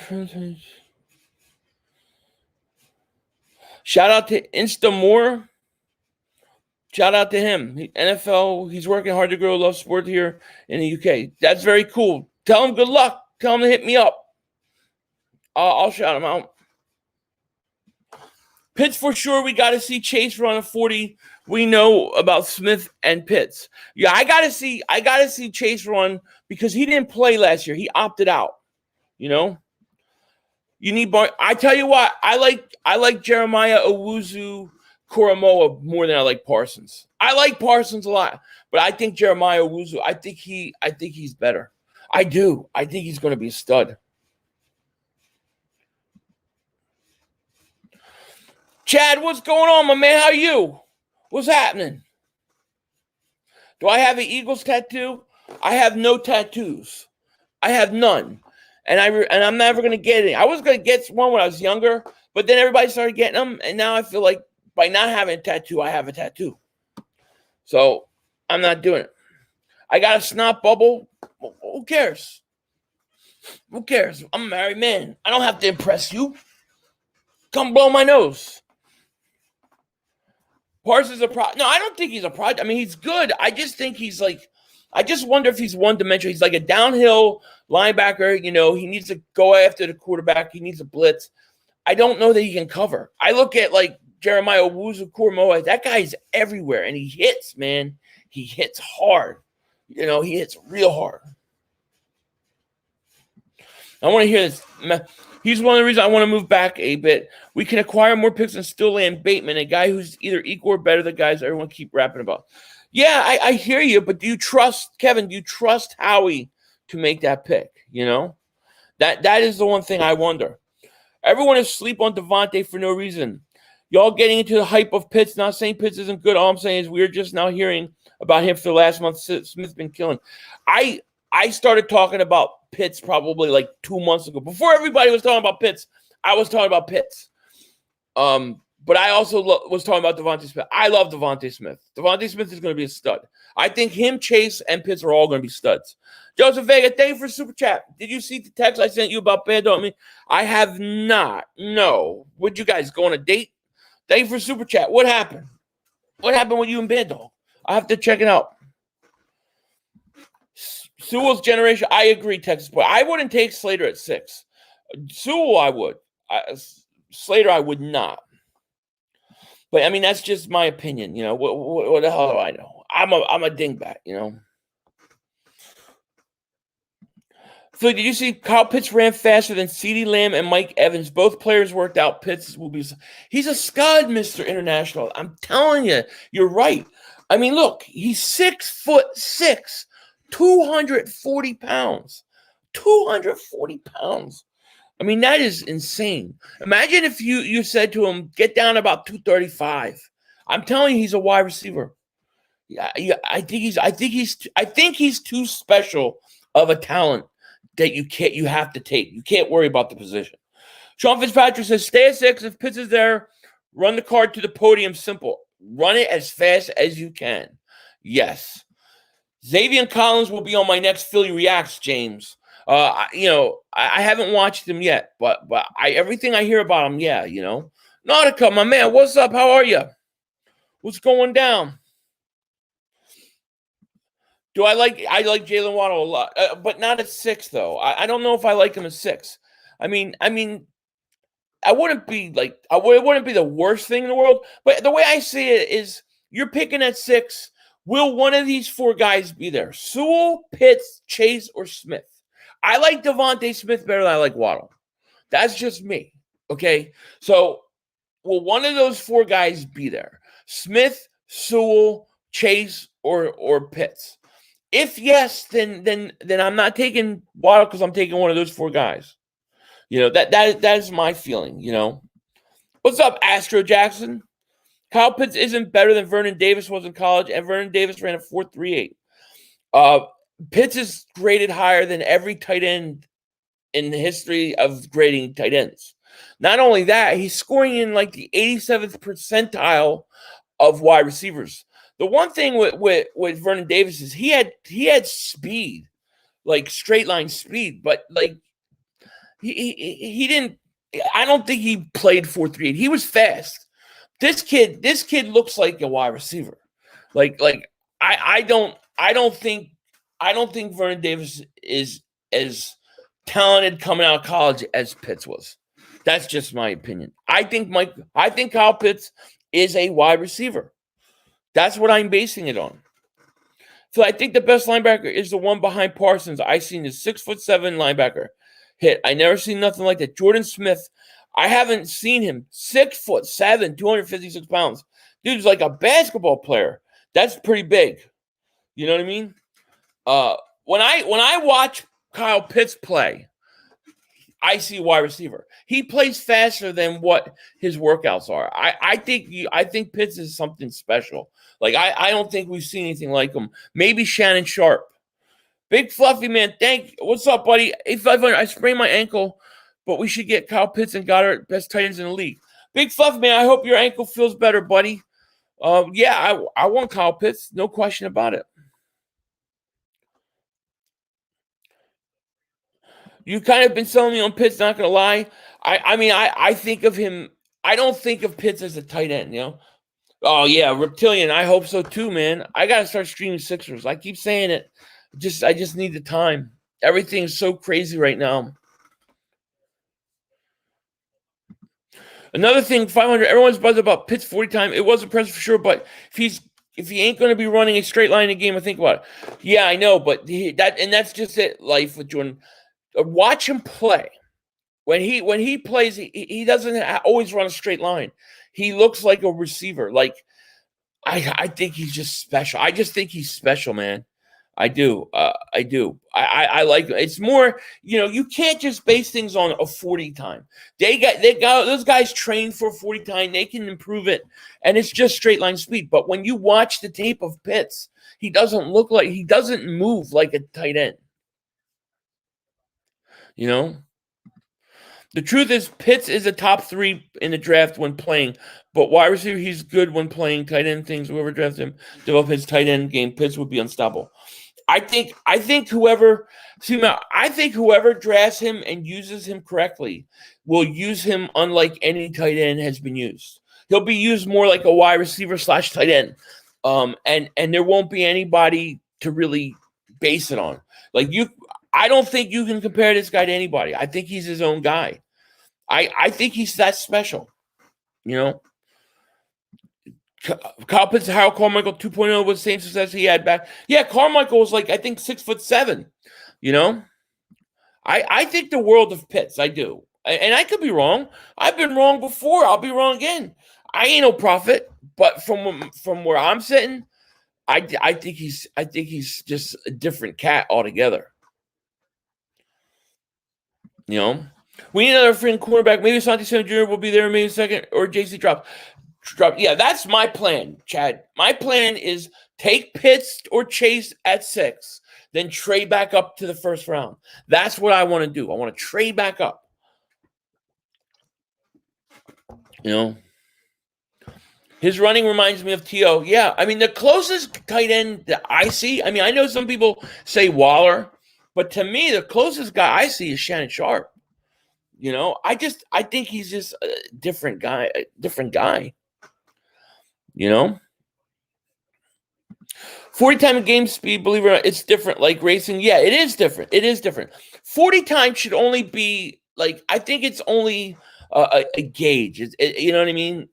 Shout out to Instamore. Shout out to him. NFL, he's working hard to grow love sport here in the UK. That's very cool. Tell him good luck. Tell him to hit me up. I'll shout him out. Pitts for sure. We got to see Chase run a 40. We know about Smith and Pitts. Yeah, I gotta see Chase run because he didn't play last year. He opted out. You know, you need. I tell you what, I like Jeremiah Owuzu Koromoa more than I like Parsons. I like Parsons a lot, but I think Jeremiah Owuzu. I think he's better. I do. I think he's going to be a stud. Chad, what's going on, my man? How are you? What's happening? Do I have an Eagles tattoo? I have no tattoos. I have none. And I'm never going to get any. I was going to get one when I was younger, but then everybody started getting them, and now I feel like by not having a tattoo, I have a tattoo. So I'm not doing it. I got a snot bubble. Who cares? Who cares? I'm a married man. I don't have to impress you. Come blow my nose. Parsons a pro. No, I don't think he's a project. I mean, he's good. I just think he's like, I just wonder if he's one-dimensional. He's like a downhill linebacker. You know, he needs to go after the quarterback. He needs a blitz. I don't know that he can cover. I look at like Jeremiah Owuzu-Koramoah. That guy's everywhere, and he hits, man. He hits hard. You know, he hits real hard. I want to hear this. He's one of the reasons I want to move back a bit. We can acquire more picks and still land Bateman, a guy who's either equal or better than guys everyone keep rapping about. Yeah, I hear you, but do you trust, Kevin, do you trust Howie to make that pick? You know? That is the one thing I wonder. Everyone is asleep on Devontae for no reason. Y'all getting into the hype of Pitts, not saying Pitts isn't good. All I'm saying is we're just now hearing about him for the last month. Smith's been killing. I started talking about Pitts probably like 2 months ago. Before everybody was talking about Pitts, I was talking about Pitts. But I also was talking about Devontae Smith. I love Devontae Smith. Devontae Smith is going to be a stud. I think him, Chase, and Pitts are all going to be studs. Joseph Vega, thank you for super chat. Did you see the text I sent you about Bando and me? I have not. No. Would you guys go on a date? Thank you for super chat. What happened? What happened with you and Bando? I have to check it out. Sewell's generation. I agree, Texas boy. I wouldn't take Slater at 6. Sewell, I would. Slater, I would not. But I mean, that's just my opinion. You know, what the hell do I know? I'm a dingbat. You know. Philly, did you see Kyle Pitts ran faster than CeeDee Lamb and Mike Evans? Both players worked out. Pitts will be. He's a scud, Mr. International. I'm telling you, you're right. I mean, look, he's 6'6", 240 pounds. 240 pounds. I mean, that is insane. Imagine if you said to him, get down about 235. I'm telling you, he's a wide receiver. Yeah, I think he's too special of a talent that you have to take. You can't worry about the position. Sean Fitzpatrick says, stay at 6. If Pitts is there, run the card to the podium. Simple. Run it as fast as you can. Yes. Xavier Collins will be on my next Philly Reacts, James. I haven't watched him yet, but everything I hear about him, yeah, you know. Nautica, my man, what's up? How are you? What's going down? I like Jalen Waddle a lot, but not at 6 though. I don't know if I like him at 6. I mean, it wouldn't be the worst thing in the world, but the way I see it is, you're picking at 6. Will one of these 4 guys be there? Sewell, Pitts, Chase, or Smith? I like Devontae Smith better than I like Waddle. That's just me. Okay. So will one of those four guys be there? Smith, Sewell, Chase, or Pitts? If yes, then I'm not taking Waddle because I'm taking one of those four guys. That is my feeling. What's up, Adoree'Jackson? Kyle Pitts isn't better than Vernon Davis was in college, and Vernon Davis ran a 4.38. Pitts is graded higher than every tight end in the history of grading tight ends. Not only that, he's scoring in like the 87th percentile of wide receivers. The one thing with Vernon Davis is he had speed, like straight line speed, but like he didn't. I don't think he played 4.38. He was fast. This kid looks like a wide receiver. I don't think Vernon Davis is as talented coming out of college as Pitts was. That's just my opinion. I think Kyle Pitts is a wide receiver. That's what I'm basing it on. So I think the best linebacker is the one behind Parsons. I seen the 6'7" linebacker hit. I never seen nothing like that. Jordan Smith, I haven't seen him. 6'7", 256 pounds. Dude's like a basketball player. That's pretty big. You know what I mean? When I watch Kyle Pitts play, I see wide receiver. He plays faster than what his workouts are. I think Pitts is something special. Like I don't think we've seen anything like him. Maybe Shannon Sharp. Big Fluffy man, what's up, buddy? 8,500. I sprained my ankle, but we should get Kyle Pitts and Goddard, best tight ends in the league. Big Fluffy man, I hope your ankle feels better, buddy. Yeah, I want Kyle Pitts, no question about it. You kind of been selling me on Pitts, not gonna lie. I think of him. I don't think of Pitts as a tight end, Oh yeah, Reptilian. I hope so too, man. I gotta start streaming Sixers. I keep saying it. I just need the time. Everything's so crazy right now. Another thing, 500. Everyone's buzzing about Pitts 40 time. It was impressive for sure, but if he ain't going to be running a straight line in a game, I think about it. Yeah, I know, but that's just it. Life with Jordan. Watch him play. When he plays, he doesn't always run a straight line. He looks like a receiver. Like I think he's just special. I just think he's special, man. I do. I like it. It's more, you can't just base things on a 40 time. They got those guys trained for 40 time. They can improve it, and it's just straight line speed. But when you watch the tape of Pitts, he doesn't move like a tight end. The truth is Pitts is a top 3 in the draft when playing, but wide receiver, he's good when playing tight end things. Whoever drafts him, develop his tight end game, Pitts would be unstoppable. I think whoever drafts him and uses him correctly will use him unlike any tight end has been used. He'll be used more like a wide receiver / tight end. And there won't be anybody to really base it on. I don't think you can compare this guy to anybody. I think he's his own guy. I think he's that special. Kyle Pitts, Harold Carmichael 2.0 was the same success he had back. Yeah, Carmichael was I think 6'7". I think the world of Pitts. I do. And I could be wrong. I've been wrong before. I'll be wrong again. I ain't no prophet, but from where I'm sitting, I think he's just a different cat altogether. We need another freaking cornerback. Maybe Santi Sam Jr. will be there maybe a second, or JC drops. Yeah, that's my plan, Chad. My plan is take Pitts or Chase at 6, then trade back up to the first round. That's what I want to do. I want to trade back up. His running reminds me of T.O. Yeah, the closest tight end that I see, I know some people say Waller, but to me, the closest guy I see is Shannon Sharp. I think he's just a different guy. 40 time game speed, believe it or not, it's different. Like racing, yeah, it is different. 40 times should only be I think it's only a gauge. You know what I mean?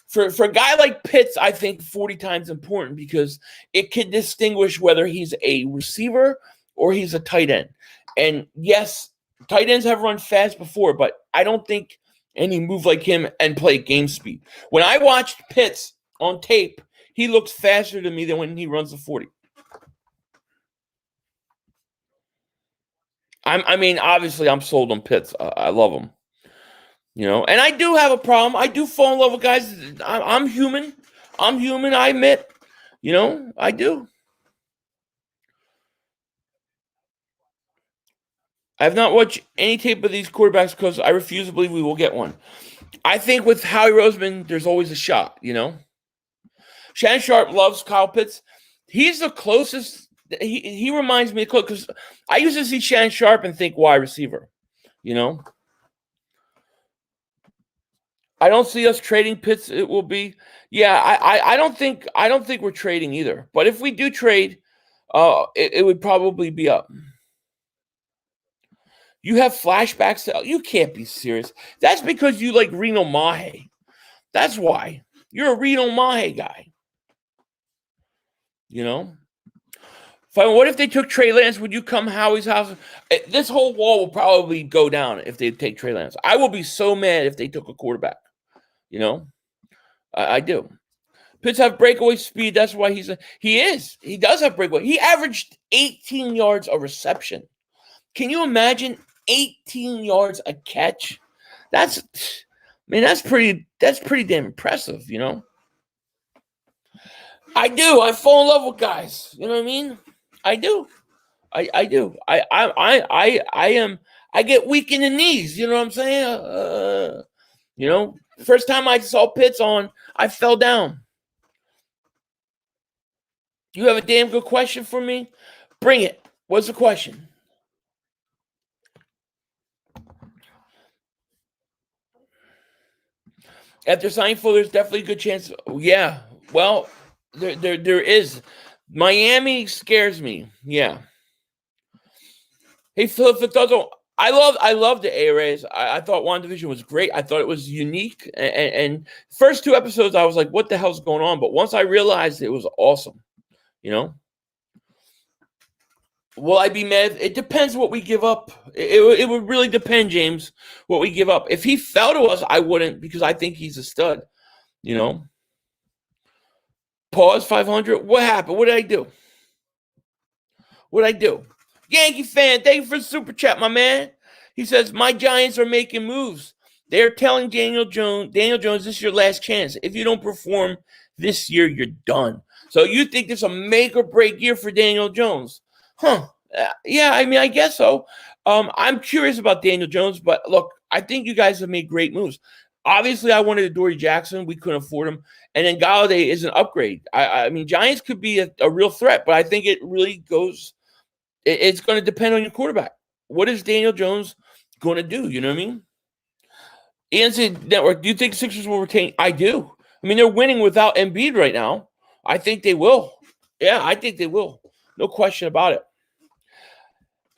For a guy like Pitts, I think 40 times important because it can distinguish whether he's a receiver or he's a tight end. And yes, Tight ends have run fast before, but I don't think any move like him and play game speed. When I watched Pitts on tape, he looks faster to me than when he runs the 40. Obviously, I'm sold on Pitts. I love him. And I do have a problem. I do fall in love with guys. I'm human. I'm human, I admit. I do. I have not watched any tape of these quarterbacks because I refuse to believe we will get one. I think with Howie Roseman, there's always a shot, Shannon Sharp loves Kyle Pitts. He's the closest. He reminds me of close because I used to see Shannon Sharp and think wide receiver, I don't see us trading Pitts. It will be, I don't think we're trading either. But if we do trade, it would probably be up. You have flashbacks. You can't be serious. That's because you like Reno Mahe. That's why. You're a Reno Mahe guy. What if they took Trey Lance? Would you come Howie's house? This whole wall will probably go down if they take Trey Lance. I will be so mad if they took a quarterback. I do. Pitts have breakaway speed. That's why he does have breakaway. He averaged 18 yards a reception. Can you imagine 18 yards a catch? That's pretty damn impressive, I do. I fall in love with guys. You know what I mean? I do. I do. I get weak in the knees. You know what I'm saying? First time I saw Pitts on, I fell down. You have a damn good question for me? Bring it. What's the question? After signing Fuller, there's definitely a good chance. Yeah. Well, there is. Miami scares me. Yeah. Hey, Philip Fitozo, I love the A-Rays. I thought WandaVision was great. I thought it was unique. And first 2 episodes, I was like, what the hell's going on? But once I realized it was awesome, Will I be mad? It depends what we give up. It would really depend, James, what we give up. If he fell to us, I wouldn't because I think he's a stud, Pause 500. What happened? What did I do? Yankee fan, thank you for the super chat, my man. He says, my Giants are making moves. They're telling Daniel Jones, this is your last chance. If you don't perform this year, you're done. So you think this is a make or break year for Daniel Jones? Huh. Yeah, I guess so. I'm curious about Daniel Jones, but look, I think you guys have made great moves. Obviously, I wanted Adoree'Jackson. We couldn't afford him. And then Galladay is an upgrade. Giants could be a real threat, but I think it really goes – it's going to depend on your quarterback. What is Daniel Jones going to do? You know what I mean? ENC Network, do you think Sixers will retain? I do. They're winning without Embiid right now. I think they will. Yeah, I think they will. No question about it.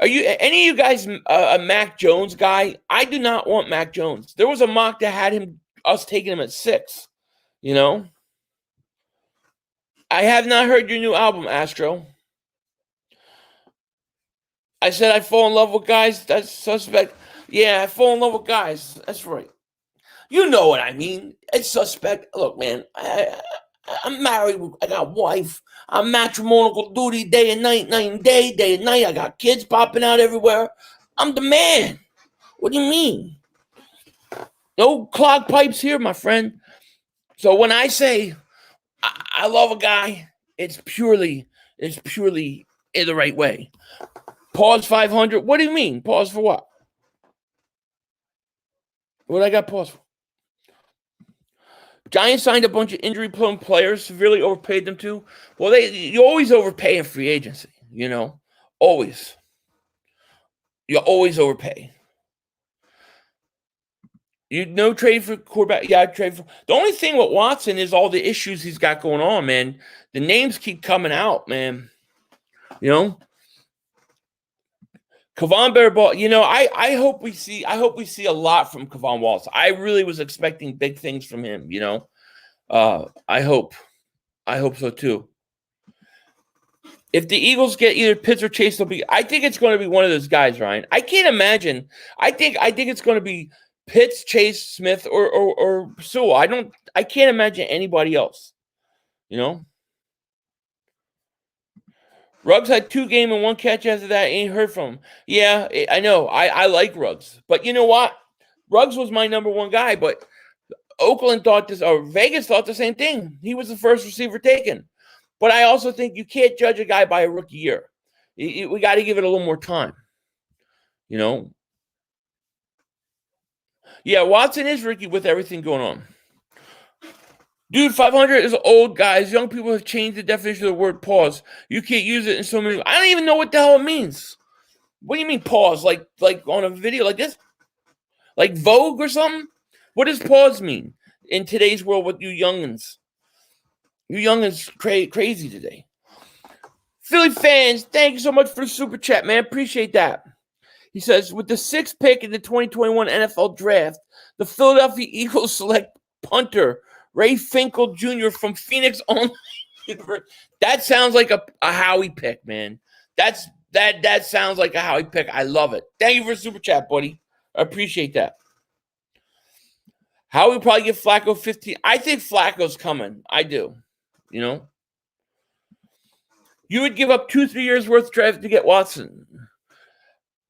Are you any of you guys a Mac Jones guy? I do not want Mac Jones. There was a mock that had us taking him at 6. I have not heard your new album, Astro. I said I fall in love with guys. That's suspect. Yeah, I fall in love with guys. That's right. You know what I mean. It's suspect. Look, man, I'm married. I got a wife. I'm matrimonial duty day and night, night and day and night. I got kids popping out everywhere. I'm the man. What do you mean? No clog pipes here, my friend. So when I say I love a guy, it's purely in the right way. Pause 500. What do you mean? Pause for what? What I got pause for? Giants signed a bunch of injury-prone players, severely overpaid them too. Well, you always overpay in free agency, always. You always overpay. You trade for quarterback. Yeah, I trade for. The only thing with Watson is all the issues he's got going on, man. The names keep coming out, man. Kavon Bearball, I hope we see a lot from Kavon Wallace. I really was expecting big things from him, I hope so too. If the Eagles get either Pitts or Chase, I think it's going to be one of those guys, Ryan. I can't imagine. I think it's going to be Pitts, Chase, Smith, or Sewell. I can't imagine anybody else. You know? Ruggs had 2 games and 1 catch after that. Ain't heard from him. Yeah, I know. I like Ruggs. But you know what? Ruggs was my number 1 guy, but Oakland thought this, or Vegas thought the same thing. He was the first receiver taken. But I also think you can't judge a guy by a rookie year. We got to give it a little more time. You know? Yeah, Watson is rookie with everything going on. Dude, 500 is old, guys. Young people have changed the definition of the word pause. You can't use it in so many. I don't even know what the hell it means. What do you mean pause? Like on a video like this? Like Vogue or something? What does pause mean in today's world with you youngins? You youngins crazy today. Philly fans, thank you so much for the super chat, man. Appreciate that. He says, with the 6th pick in the 2021 NFL Draft, the Philadelphia Eagles select punter Ray Finkel Jr. from Phoenix on. That sounds like a Howie pick, man. That sounds like a Howie pick. I love it. Thank you for the super chat, buddy. I appreciate that. Howie probably give Flacco 15. I think Flacco's coming. I do. You know? You would give up 2-3 years worth of draft to get Watson.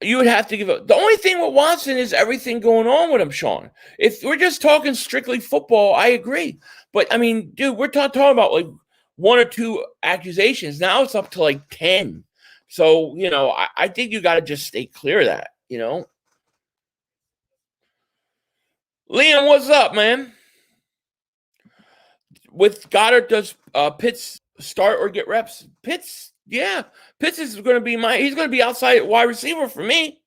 You would have to give up. The only thing with Watson is everything going on with him, Sean. If we're just talking strictly football, I agree. But, I mean, dude, we're talking about like 1 or 2 accusations. Now it's up to like 10. So, you know, I think you got to just stay clear of that, you know. Liam, what's up, man? With Goddard, does Pitts start or get reps? Pitts, yeah. Pitts is going to be he's going to be outside wide receiver for me.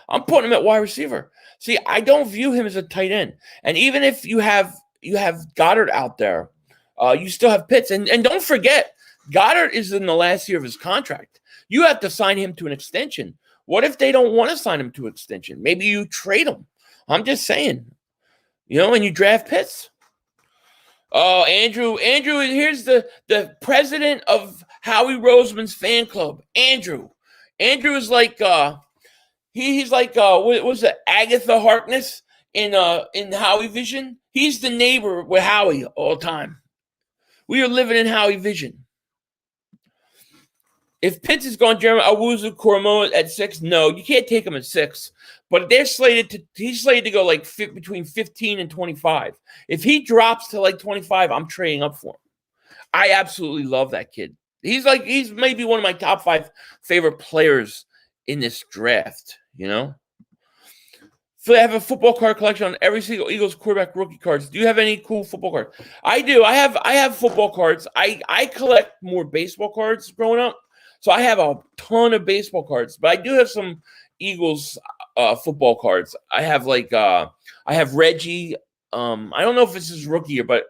I'm putting him at wide receiver. See, I don't view him as a tight end. And even if you have Goddard out there, you still have Pitts. And don't forget, Goddard is in the last year of his contract. You have to sign him to an extension. What if they don't want to sign him to an extension? Maybe you trade him. I'm just saying. You know, and you draft Pitts. Oh, Andrew, here's the president of Howie Roseman's fan club. Andrew is like he's like what was it, Agatha Harkness in Howie Vision? He's the neighbor with Howie all the time. We are living in Howie Vision. If Pitts is gone, Jeremy Awuzu Koromoa at 6, no, you can't take him at 6. But he's slated to go like between 15 and 25. If he drops to like 25, I'm trading up for him. I absolutely love that kid. He's maybe one of my top 5 favorite players in this draft, you know? So I have a football card collection on every single Eagles quarterback rookie cards. Do you have any cool football cards? I do. I have football cards. I collect more baseball cards growing up. So I have a ton of baseball cards, but I do have some Eagles football cards. I have Reggie. I don't know if this is rookie year, but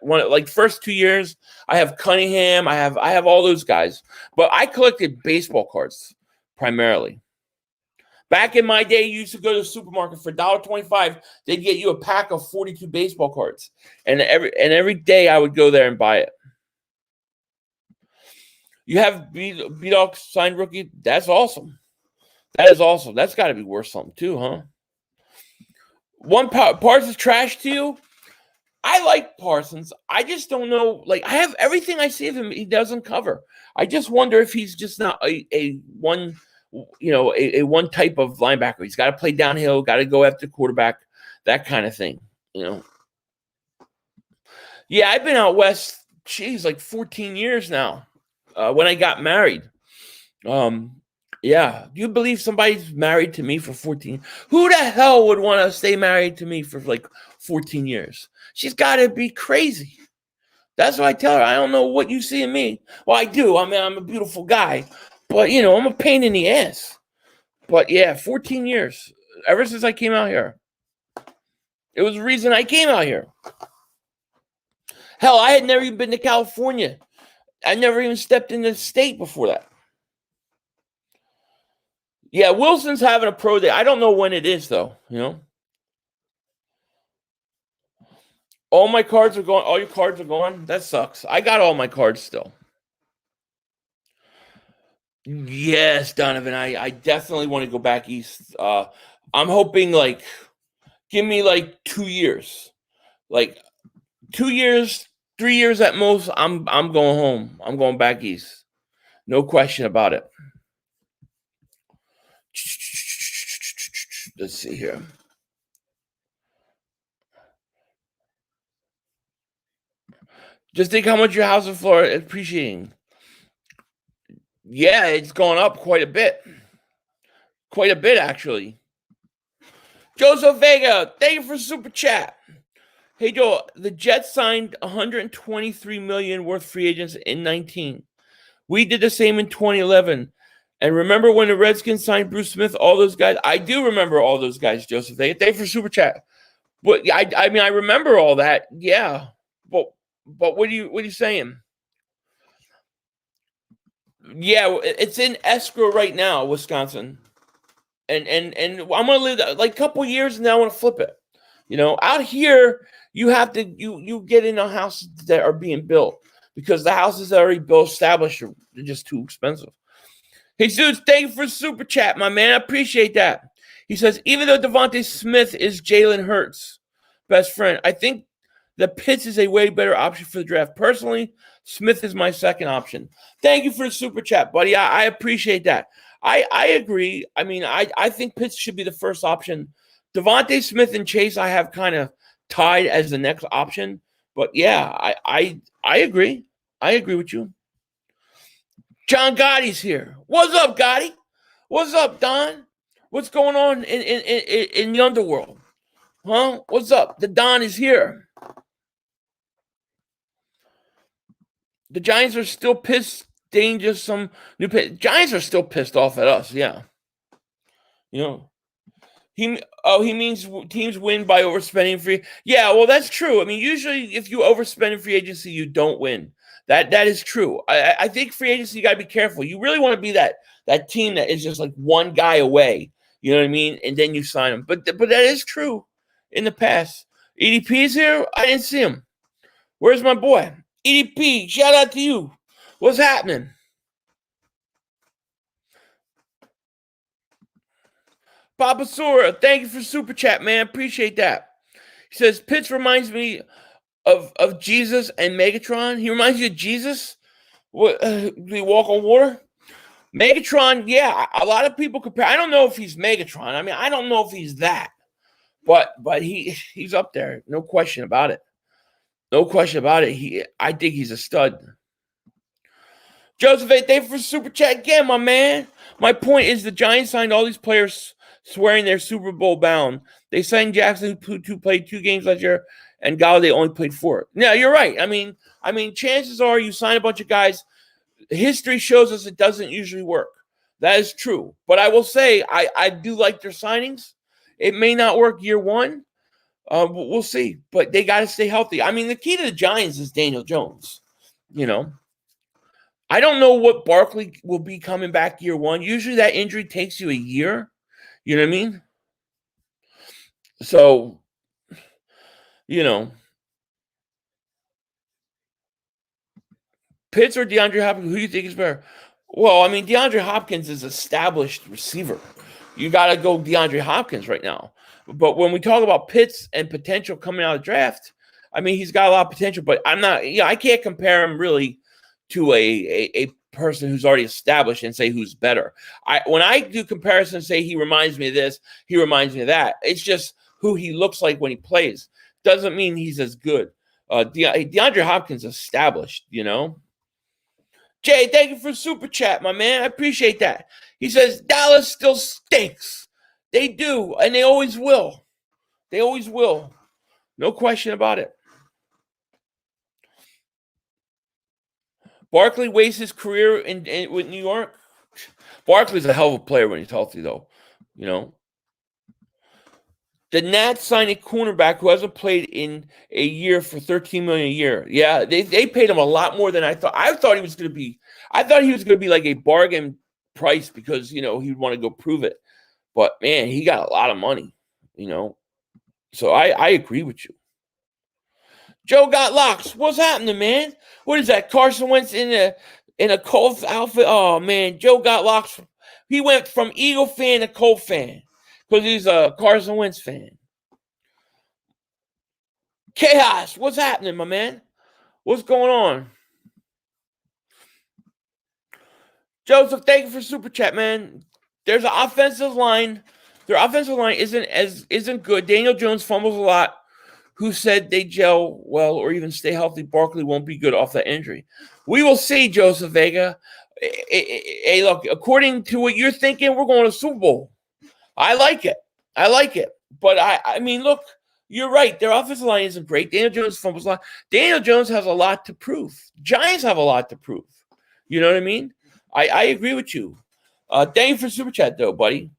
first 2 years, I have Cunningham. I have all those guys. But I collected baseball cards primarily. Back in my day, you used to go to the supermarket for $1.25. They'd get you a pack of 42 baseball cards, and every day I would go there and buy it. You have B-Dog signed rookie. That's awesome. That is awesome. That's got to be worth something too, huh? Parsons trash to you? I like Parsons. I just don't know. Like, I have everything I see of him, he doesn't cover. I just wonder if he's just not a one type of linebacker. He's got to play downhill, got to go after the quarterback, that kind of thing, you know. Yeah, I've been out west, like 14 years now. When I got married. Yeah. Do you believe somebody's married to me for 14? Who the hell would want to stay married to me for like 14 years? She's got to be crazy. That's what I tell her. I don't know what you see in me. Well, I do. I mean, I'm a beautiful guy, but you know, I'm a pain in the ass. But yeah, 14 years. Ever since I came out here. It was the reason I came out here. Hell, I had never even been to California. I never even stepped in the state before that. Yeah, Wilson's having a pro day. I don't know when it is, though, you know. All my cards are gone. All your cards are gone? That sucks. I got all my cards still. Yes, Donovan. I definitely want to go back east. I'm hoping give me 2 years. Like 2 years, 3 years at most, I'm going home. I'm going back east. No question about it. Let's see here. Just think how much your house in Florida is appreciating. Yeah, it's gone up quite a bit. Quite a bit, actually. Joseph Vega, thank you for super chat. Hey Joe, the Jets signed 123 million worth free agents in 19. We did the same in 2011. And remember when the Redskins signed Bruce Smith, all those guys? I do remember all those guys, Joseph. Thank you for super chat. But I mean, I remember all that. Yeah. But what are you saying? Yeah, it's in escrow right now, Wisconsin. And I'm gonna live that a couple years and then I want to flip it. Out here you have to you get in on houses that are being built because the houses that are already built established are just too expensive. Hey Zeus, thank you for super chat, my man. I appreciate that. He says, even though Devontae Smith is Jalen Hurts' best friend, I think that Pitts is a way better option for the draft. Personally, Smith is my second option. Thank you for the super chat, buddy. I appreciate that. I agree. I mean, I think Pitts should be the first option. Devontae Smith and Chase I have kind of tied as the next option. But yeah, I agree. I agree with you. John Gotti's here. What's up, Gotti? What's up, Don? What's going on in the underworld? Huh? What's up? The Don is here. The Giants are still pissed. Dangerous. Some new Giants are still pissed off at us. Yeah. He means teams win by overspending free. Yeah, well, that's true. I mean, usually if you overspend in free agency, you don't win. That is true. I think free agency, you got to be careful. You really want to be that team that is just like one guy away. You know what I mean? And then you sign him. But that is true in the past. EDP's here. I didn't see him. Where's my boy? EDP, shout out to you. What's happening? Papa Sora, thank you for super chat, man. Appreciate that. He says Pitts reminds me of Jesus and Megatron. He reminds you of Jesus. What? Do he walk on water? Megatron, yeah. A lot of people compare. I don't know if he's Megatron. I mean, I don't know if he's that, but he's up there. No question about it. No question about it. I think he's a stud. Joseph, thank you for super chat again, my man. My point is the Giants signed all these players swearing they're Super Bowl bound. They signed Jackson, who played 2 games last year, and Galladay only played 4. Yeah, you're right. I mean, chances are you sign a bunch of guys. History shows us it doesn't usually work. That is true. But I will say I do like their signings. It may not work year one. We'll see. But they got to stay healthy. I mean, the key to the Giants is Daniel Jones. I don't know what Barkley will be coming back year one. Usually that injury takes you a year. You know what I mean? So, Pitts or DeAndre Hopkins, who do you think is better? Well, I mean, DeAndre Hopkins is established receiver. You got to go DeAndre Hopkins right now. But when we talk about Pitts and potential coming out of the draft, I mean, he's got a lot of potential, but I can't compare him really to a person who's already established and say who's better. When I do comparisons, say he reminds me of this, he reminds me of that. It's just who he looks like when he plays. Doesn't mean he's as good. DeAndre Hopkins established, Jay, thank you for super chat, my man. I appreciate that. He says Dallas still stinks. They do, and they always will. They always will. No question about it. Barkley wastes his career with New York. Barkley's a hell of a player when he's healthy, though. The Nats signed a cornerback who hasn't played in a year for $13 million a year. Yeah, they paid him a lot more than I thought. I thought he was going to be like a bargain price because he'd want to go prove it. But man, he got a lot of money. So I agree with you. Joe got locks. What's happening, man? What is that? Carson Wentz in the in a Colts outfit. Oh, man. Joe got locks. He went from Eagle fan to Colt fan because he's a Carson Wentz fan. Chaos. What's happening, my man? What's going on? Joseph, thank you for super chat, man. There's an offensive line. Their offensive line isn't good. Daniel Jones fumbles a lot. Who said they gel well or even stay healthy? Barkley won't be good off that injury. We will see, Joseph Vega. Hey, look, according to what you're thinking, we're going to Super Bowl. I like it. But I mean, look, you're right. Their offensive line isn't great. Daniel Jones fumbles a lot. Daniel Jones has a lot to prove. Giants have a lot to prove. You know what I mean? I agree with you. Thank you for super chat, though, buddy.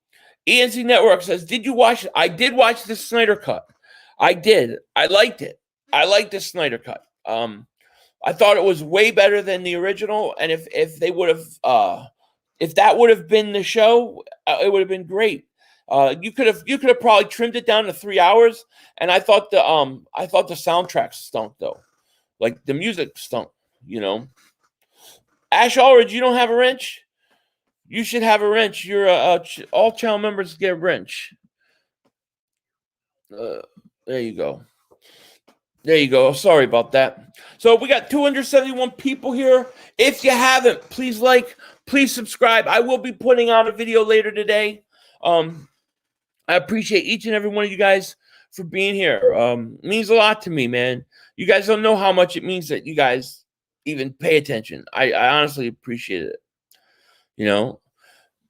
ENC Network says, did you watch it? I did watch the Snyder Cut. I did. I liked it. I liked the Snyder Cut. I thought it was way better than the original. And if they would have, if that would have been the show, it would have been great. You could have probably trimmed it down to 3 hours. And I thought the soundtrack stunk though, like the music stunk. You know, Ash Aldridge, you don't have a wrench. You should have a wrench. You're all channel members get a wrench. There you go. There you go. Sorry about that. So we got 271 people here. If you haven't, please like, please subscribe. I will be putting out a video later today. I appreciate each and every one of you guys for being here. It means a lot to me, man. You guys don't know how much it means that you guys even pay attention. I honestly appreciate it. You know,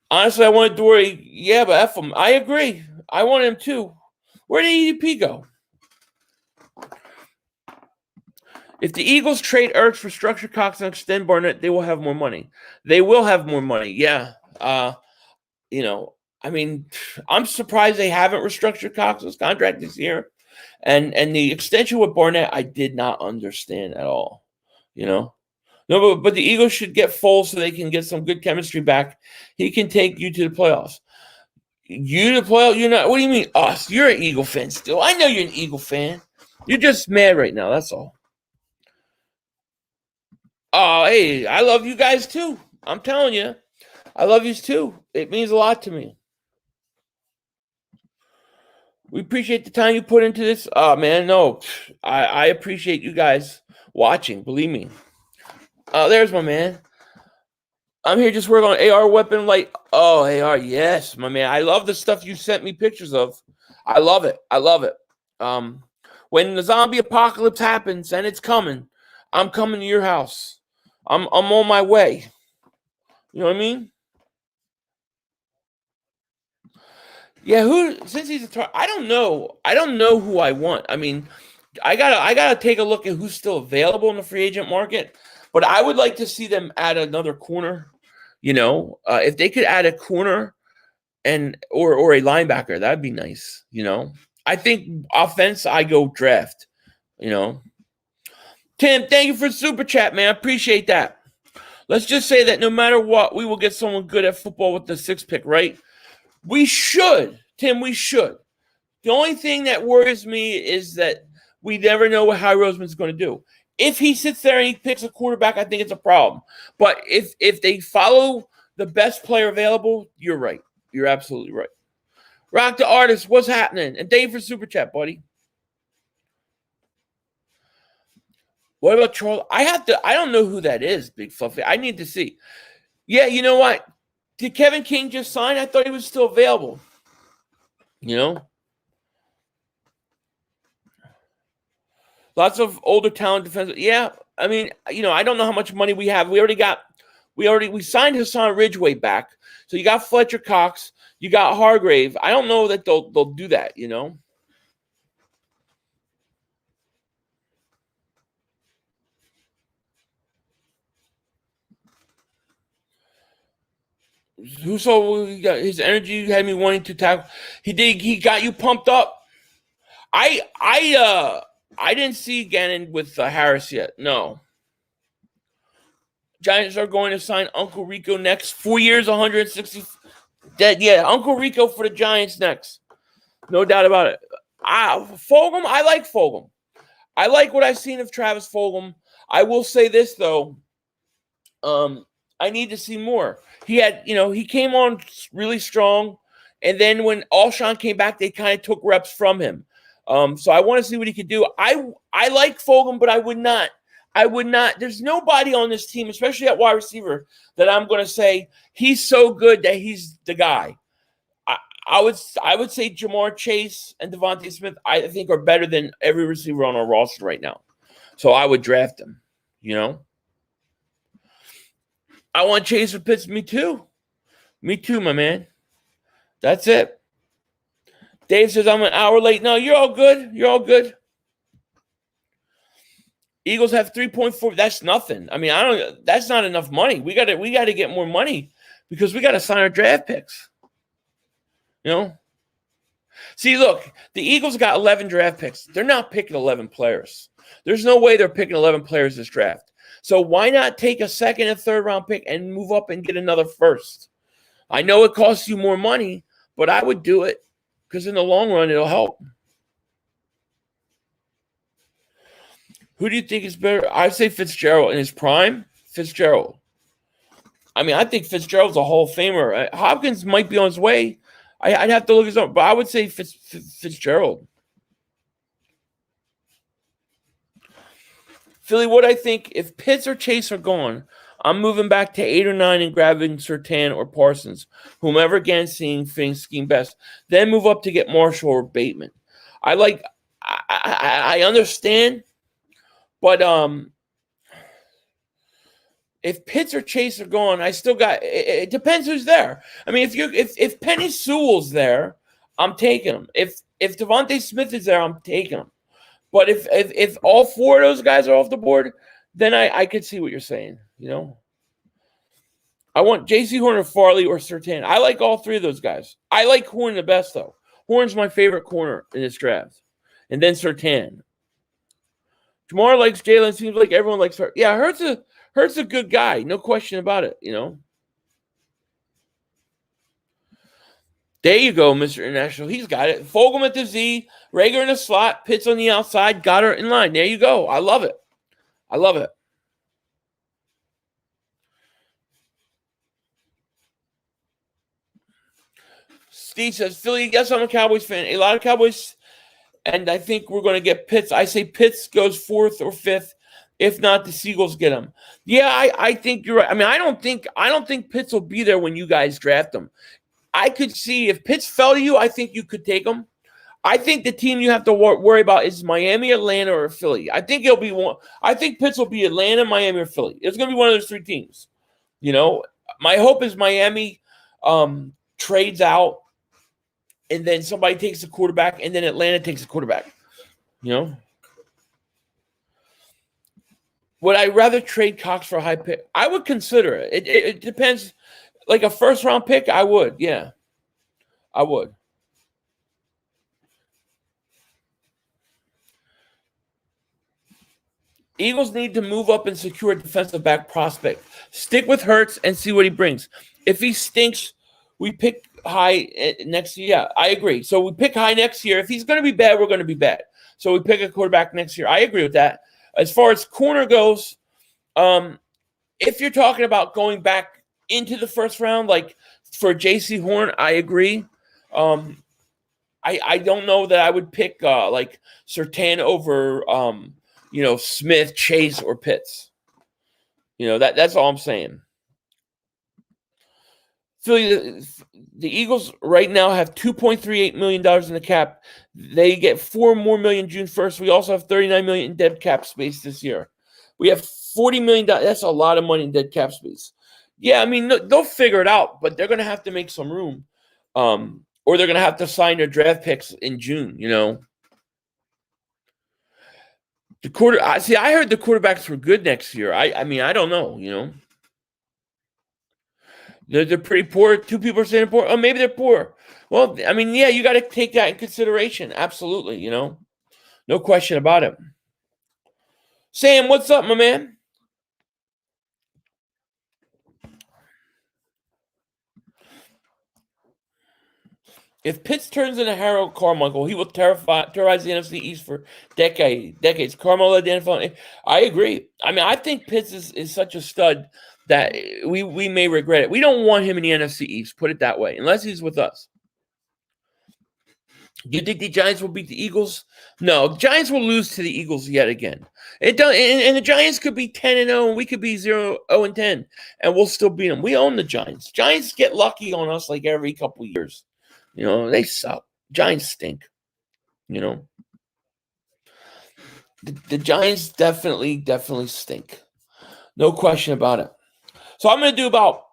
honestly, I wanted Dory. Yeah, but F him. I agree. I want him too. Where did EDP go? If the Eagles trade Ertz for structured Cox and extend Barnett, they will have more money. They will have more money. Yeah. You know, I mean, I'm surprised they haven't restructured Cox's contract this year. And the extension with Barnett, I did not understand at all. You know? No, but the Eagles should get Foles so they can get some good chemistry back. He can take you to the playoffs. You to the playoffs? You're not. What do you mean us? You're an Eagle fan still. I know you're an Eagle fan. You're just mad right now. That's all. Oh, hey, I love you guys too. I'm telling you. I love you too. It means a lot to me. We appreciate the time you put into this. Oh, man, no. I appreciate you guys watching. Believe me. There's my man. I'm here just working on AR weapon light. Oh, AR, yes, my man. I love the stuff you sent me pictures of. I love it. When the zombie apocalypse happens, and it's coming, I'm coming to your house. I'm on my way. You know what I mean? Yeah, since he's I don't know. I don't know who I want. I mean, I gotta take a look at who's still available in the free agent market. But I would like to see them add another corner. You know, if they could add a corner and or a linebacker, that'd be nice. You know, I think offense, I go draft. You know, Tim, thank you for the super chat, man. I appreciate that. Let's just say that no matter what, we will get someone good at football with the 6th pick, right? We should, Tim. We should. The only thing that worries me is that we never know what Howie Roseman's going to do. If he sits there and he picks a quarterback, I think it's a problem. But if they follow the best player available, you're right. You're absolutely right. Rock the Artist, what's happening? And thank you for super chat, buddy. What about Charles? I don't know who that is, Big Fluffy. I need to see. Yeah, you know what? Did Kevin King just sign? I thought he was still available. You know? Lots of older talent defense. Yeah, I mean, you know, I don't know how much money we have. We signed Hassan Ridgeway back. So you got Fletcher Cox, you got Hargrave. I don't know that they'll do that, you know. Who saw his energy had me wanting to tackle? He got you pumped up. I didn't see Gannon with Harris yet. No. Giants are going to sign Uncle Rico next. 4 years, 160. Yeah, Uncle Rico for the Giants next. No doubt about it. Fulgham, I like Fulgham. I like what I've seen of Travis Fulgham. I will say this, though. I need to see more. He had, he came on really strong, and then when Alshon came back, they kind of took reps from him. So I want to see what he could do. I like Fulgham, but I would not. There's nobody on this team, especially at wide receiver, that I'm going to say he's so good that he's the guy. I would say Jamar Chase and Devontae Smith, I think, are better than every receiver on our roster right now. So I would draft them. I want Chase for Pitts. Me too, my man. That's it. Dave says I'm an hour late. No, you're all good. Eagles have 3.4. That's nothing. I mean, that's not enough money. We got to get more money because we got to sign our draft picks. See, look, the Eagles got 11 draft picks. They're not picking 11 players. There's no way they're picking 11 players this draft. So why not take a second and third round pick and move up and get another first? I know it costs you more money, but I would do it because in the long run, it'll help. Who do you think is better? I'd say Fitzgerald in his prime. Fitzgerald. I mean, I think Fitzgerald's a Hall of Famer. Hopkins might be on his way. I'd have to look his own, but I would say Fitzgerald. Philly, what I think, if Pitts or Chase are gone, I'm moving back to 8 or 9 and grabbing Surtain or Parsons, whomever again seeing things scheme best. Then move up to get Marshall or Bateman. I understand, but if Pitts or Chase are gone, I still got. It depends who's there. I mean, if Penny Sewell's there, I'm taking him. If Devontae Smith is there, I'm taking him. But if all 4 of those guys are off the board, then I could see what you're saying. I want J.C. Horn or Farley or Surtain. I like all 3 of those guys. I like Horn the best though. Horn's my favorite corner in this draft, and then Surtain. Jamar likes Jalen. Seems like everyone likes her. Yeah, Hurts a good guy, no question about it. There you go, Mr. International. He's got it. Fulgham at the Z, Rager in the slot, Pitts on the outside, got her in line. There you go. I love it. Steve says, Philly, yes, I'm a Cowboys fan. A lot of Cowboys, and I think we're going to get Pitts. I say Pitts goes 4th or 5th. If not, the Seagulls get him. Yeah, I think you're right. I mean, I don't think Pitts will be there when you guys draft him. I could see if Pitts fell to you, I think you could take him. I think the team you have to worry about is Miami, Atlanta, or Philly. I think it'll be one. I think Pitts will be Atlanta, Miami, or Philly. It's going to be one of those 3 teams. My hope is Miami trades out, and then somebody takes the quarterback, and then Atlanta takes the quarterback. Would I rather trade Cox for a high pick? I would consider it. It depends. Like a first-round pick, I would. Yeah, I would. Eagles need to move up and secure a defensive back prospect. Stick with Hurts and see what he brings. If he stinks, we pick high next year. Yeah, I agree. So we pick high next year. If he's going to be bad, we're going to be bad. So we pick a quarterback next year. I agree with that. As far as corner goes, if you're talking about going back into the first round, like for J.C. Horn, I agree. I don't know that I would pick like Surtain over Smith, Chase, or Pitts. That's all I'm saying. Philly, the Eagles right now have $2.38 million in the cap. They get $4 more million June 1st. We also have $39 million in dead cap space this year. We have $40 million. That's a lot of money in dead cap space. Yeah, I mean, they'll figure it out, but they're going to have to make some room. Or they're going to have to sign their draft picks in June, I heard the quarterbacks were good next year. I mean, I don't know, They're pretty poor. 2 people are saying poor. Oh, maybe they're poor. Well, I mean, yeah, you got to take that in consideration. Absolutely, No question about it. Sam, what's up, my man? If Pitts turns into Harold Carmichael, he will terrorize the NFC East for decades. Carmichael led the NFL. I agree. I mean, I think Pitts is such a stud that we may regret it. We don't want him in the NFC East, put it that way, unless he's with us. Do you think the Giants will beat the Eagles? No, the Giants will lose to the Eagles yet again. It does, and the Giants could be 10-0, and we could be 0-10, and we'll still beat them. We own the Giants. Giants get lucky on us like every couple of years. You know, they suck. Giants stink. You know, the Giants definitely stink. No question about it. So I'm going to do about,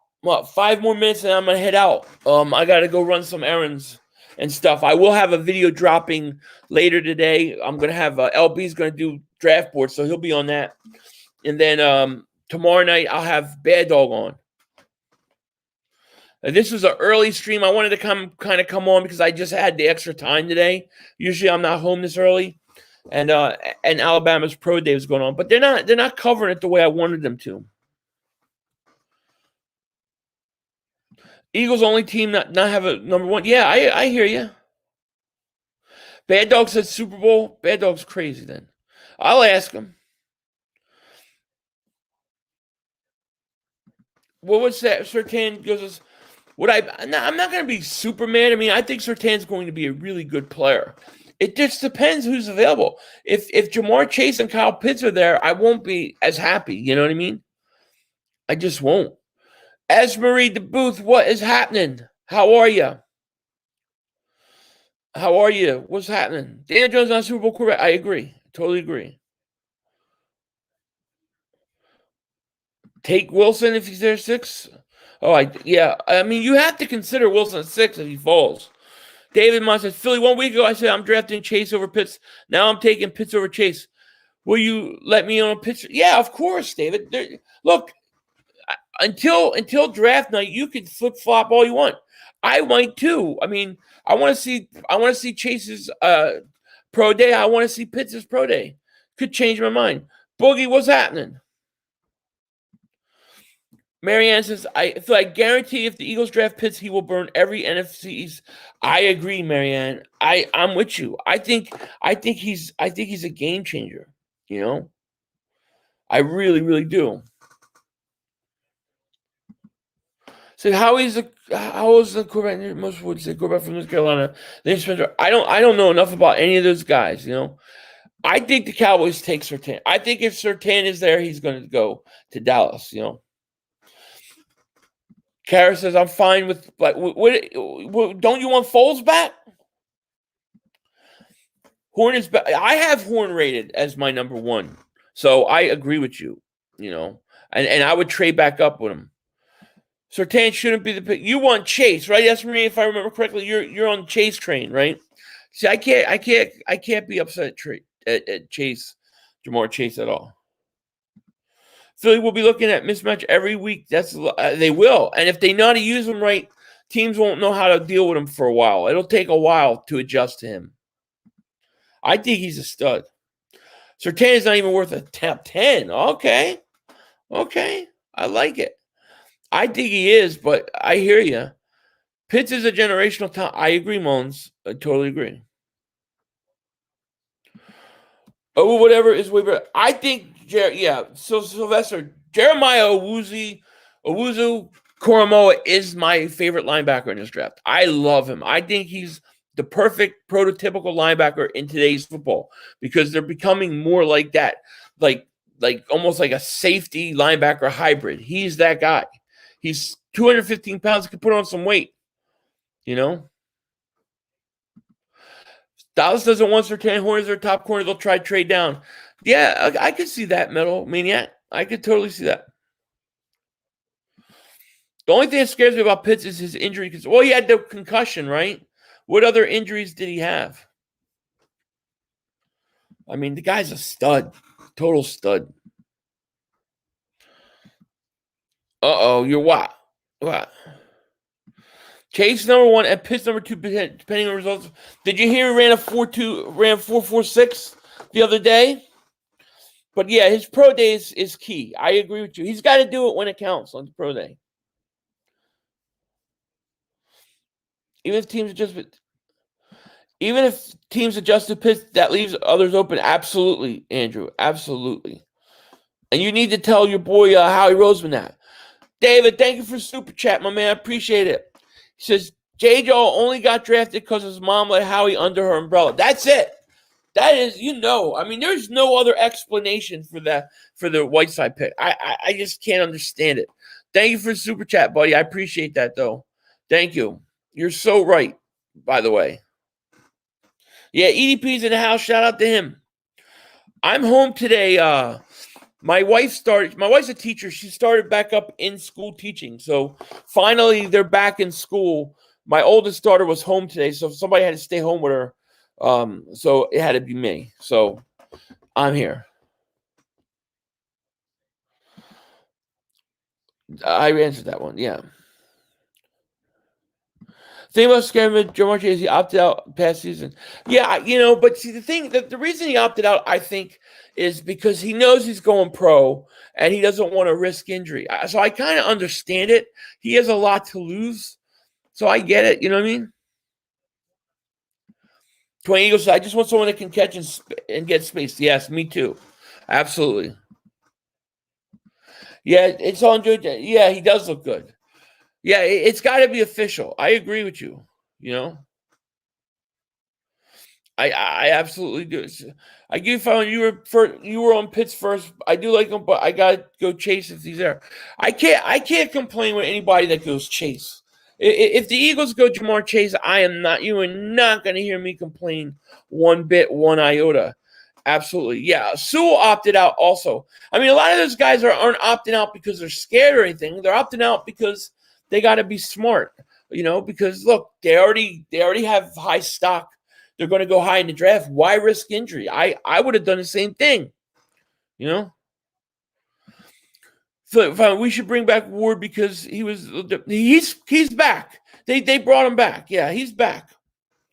5 more minutes, and I'm going to head out. I got to go run some errands and stuff. I will have a video dropping later today. I'm going to have LB's going to do draft board, so he'll be on that. And then tomorrow night, I'll have Bad Dog on. This was an early stream. I wanted to come on because I just had the extra time today. Usually I'm not home this early. And Alabama's Pro Day was going on. But they're not covering it the way I wanted them to. Eagles only team not have a number one. Yeah, I hear you. Bad Dog said Super Bowl. Bad Dog's crazy then. I'll ask him. What was that? Surtain goes, I'm not going to be super mad. I mean, I think Surtain's going to be a really good player. It just depends who's available. If Jamar Chase and Kyle Pitts are there, I won't be as happy. You know what I mean? I just won't. Esmery the Booth, what is happening? How are you? How are you? What's happening? Daniel Jones not Super Bowl quarterback. I agree. Totally agree. Take Wilson if he's there 6. Oh, I mean, you have to consider Wilson at 6 if he falls. David Moss says, Philly, 1 week ago I said I'm drafting Chase over Pitts. Now I'm taking Pitts over Chase. Will you let me on a Pitts? Yeah, of course, David. Look, until draft night, you can flip flop all you want. I might too. I mean, I want to see Chase's pro day. I want to see Pitts' pro day. Could change my mind. Boogie, what's happening? Marianne says, I guarantee if the Eagles draft Pitts, he will burn every NFC East. I agree, Marianne. I'm with you. I think he's a game changer. You know, I really, really do. So how is the quarterback? Most would say quarterback from North Carolina. I don't know enough about any of those guys. You know, I think the Cowboys take Surtain. I think if Surtain is there, he's going to go to Dallas. You know. Kara says I'm fine with what don't you want Foles back? Horn is back. I have Horn rated as my number 1, so I agree with you. You know, and I would trade back up with him. Surtain shouldn't be the pick. You want Chase, right? That's me, if I remember correctly. You're on Chase train, right? See, I can't be upset at Chase, Jamar Chase at all. Philly will be looking at mismatch every week. They will, and if they know how to use him right, teams won't know how to deal with him for a while. It'll take a while to adjust to him. I think he's a stud. Surtain is not even worth a top 10. Okay, I like it. I think he is, but I hear you. Pitts is a generational talent. I agree, Mullins. I totally agree. Oh, whatever is way better. I think, So Sylvester, Jeremiah Owuzu Koromoa is my favorite linebacker in this draft. I love him. I think he's the perfect prototypical linebacker in today's football because they're becoming more like that, like almost like a safety linebacker hybrid. He's that guy. He's 215 pounds, could put on some weight, you know. Dallas doesn't want Surtain. Horn is their top corner. They'll try to trade down. Yeah, I could see that, Metal Maniac. I could totally see that. The only thing that scares me about Pitts is his injury. Well, he had the concussion, right? What other injuries did he have? I mean, the guy's a stud. Total stud. You're what? What? Chase number 1 and Pitts number 2, depending on results. Did you hear he ran a 4.46 the other day? But yeah, his pro day is key. I agree with you. He's got to do it when it counts on the pro day. Even if teams adjust to Pitts, that leaves others open. Absolutely, Andrew. Absolutely. And you need to tell your boy Howie Roseman that. David, thank you for super chat, my man. I appreciate it. He says, J. Joe only got drafted because his mom let Howie under her umbrella. That's it. That is, I mean, there's no other explanation for that, for the Whiteside pick. I just can't understand it. Thank you for the super chat, buddy. I appreciate that, though. Thank you. You're so right, by the way. Yeah, EDP's in the house. Shout out to him. I'm home today. My wife's a teacher. She started back up in school teaching. So finally they're back in school. My oldest daughter was home today, so somebody had to stay home with her. So it had to be me. So I'm here. I answered that one. Yeah. Thing about scamming Jamar Chase, he opted out past season. Yeah, but see, the reason he opted out, I think, is because he knows he's going pro and he doesn't want to risk injury. So I kind of understand it. He has a lot to lose, so I get it. You know what I mean? 20 Eagles said, I just want someone that can catch and get space. Yes, me too. Absolutely. Yeah, it's all good. Yeah, he does look good. Yeah, it's got to be official. I agree with you. I absolutely do. I give found you were on Pitts first. I do like him, but I gotta go Chase if he's there. I can't complain with anybody that goes Chase. If the Eagles go Jamar Chase, you are not gonna hear me complain one bit, one iota. Absolutely. Yeah. Sewell opted out also. I mean, a lot of those guys aren't opting out because they're scared or anything. They're opting out because they gotta be smart. Because look, they already have high stock. They're going to go high in the draft. Why risk injury? I would have done the same thing. So we should bring back Ward because he's back. They brought him back. Yeah, he's back.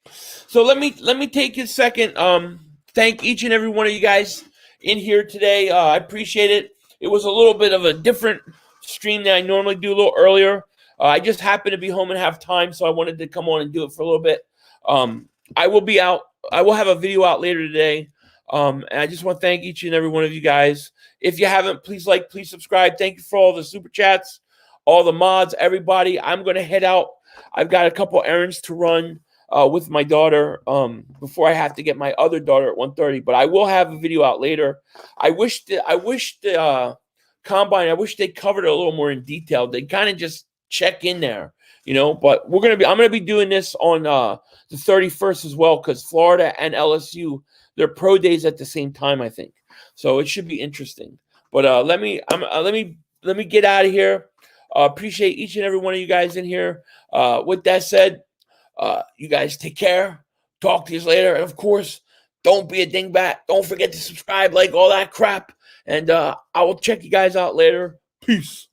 So let me take a second. Thank each and every one of you guys in here today. I appreciate it. It was a little bit of a different stream than I normally do, a little earlier. I just happened to be home and have time, so I wanted to come on and do it for a little bit. I will be out. I will have a video out later today. And I just want to thank each and every one of you guys. If you haven't, please like, please subscribe. Thank you for all the super chats, all the mods, everybody. I'm going to head out. I've got a couple errands to run with my daughter before I have to get my other daughter at 1:30. But I will have a video out later. I wish the combine, I wish they covered it a little more in detail. They kind of just check in there. But I'm going to be doing this on the 31st as well, because Florida and LSU, their pro days at the same time, I think. So it should be interesting. But let me get out of here. Appreciate each and every one of you guys in here. With that said, you guys take care. Talk to you later. And of course, don't be a dingbat. Don't forget to subscribe, like all that crap. And I will check you guys out later. Peace.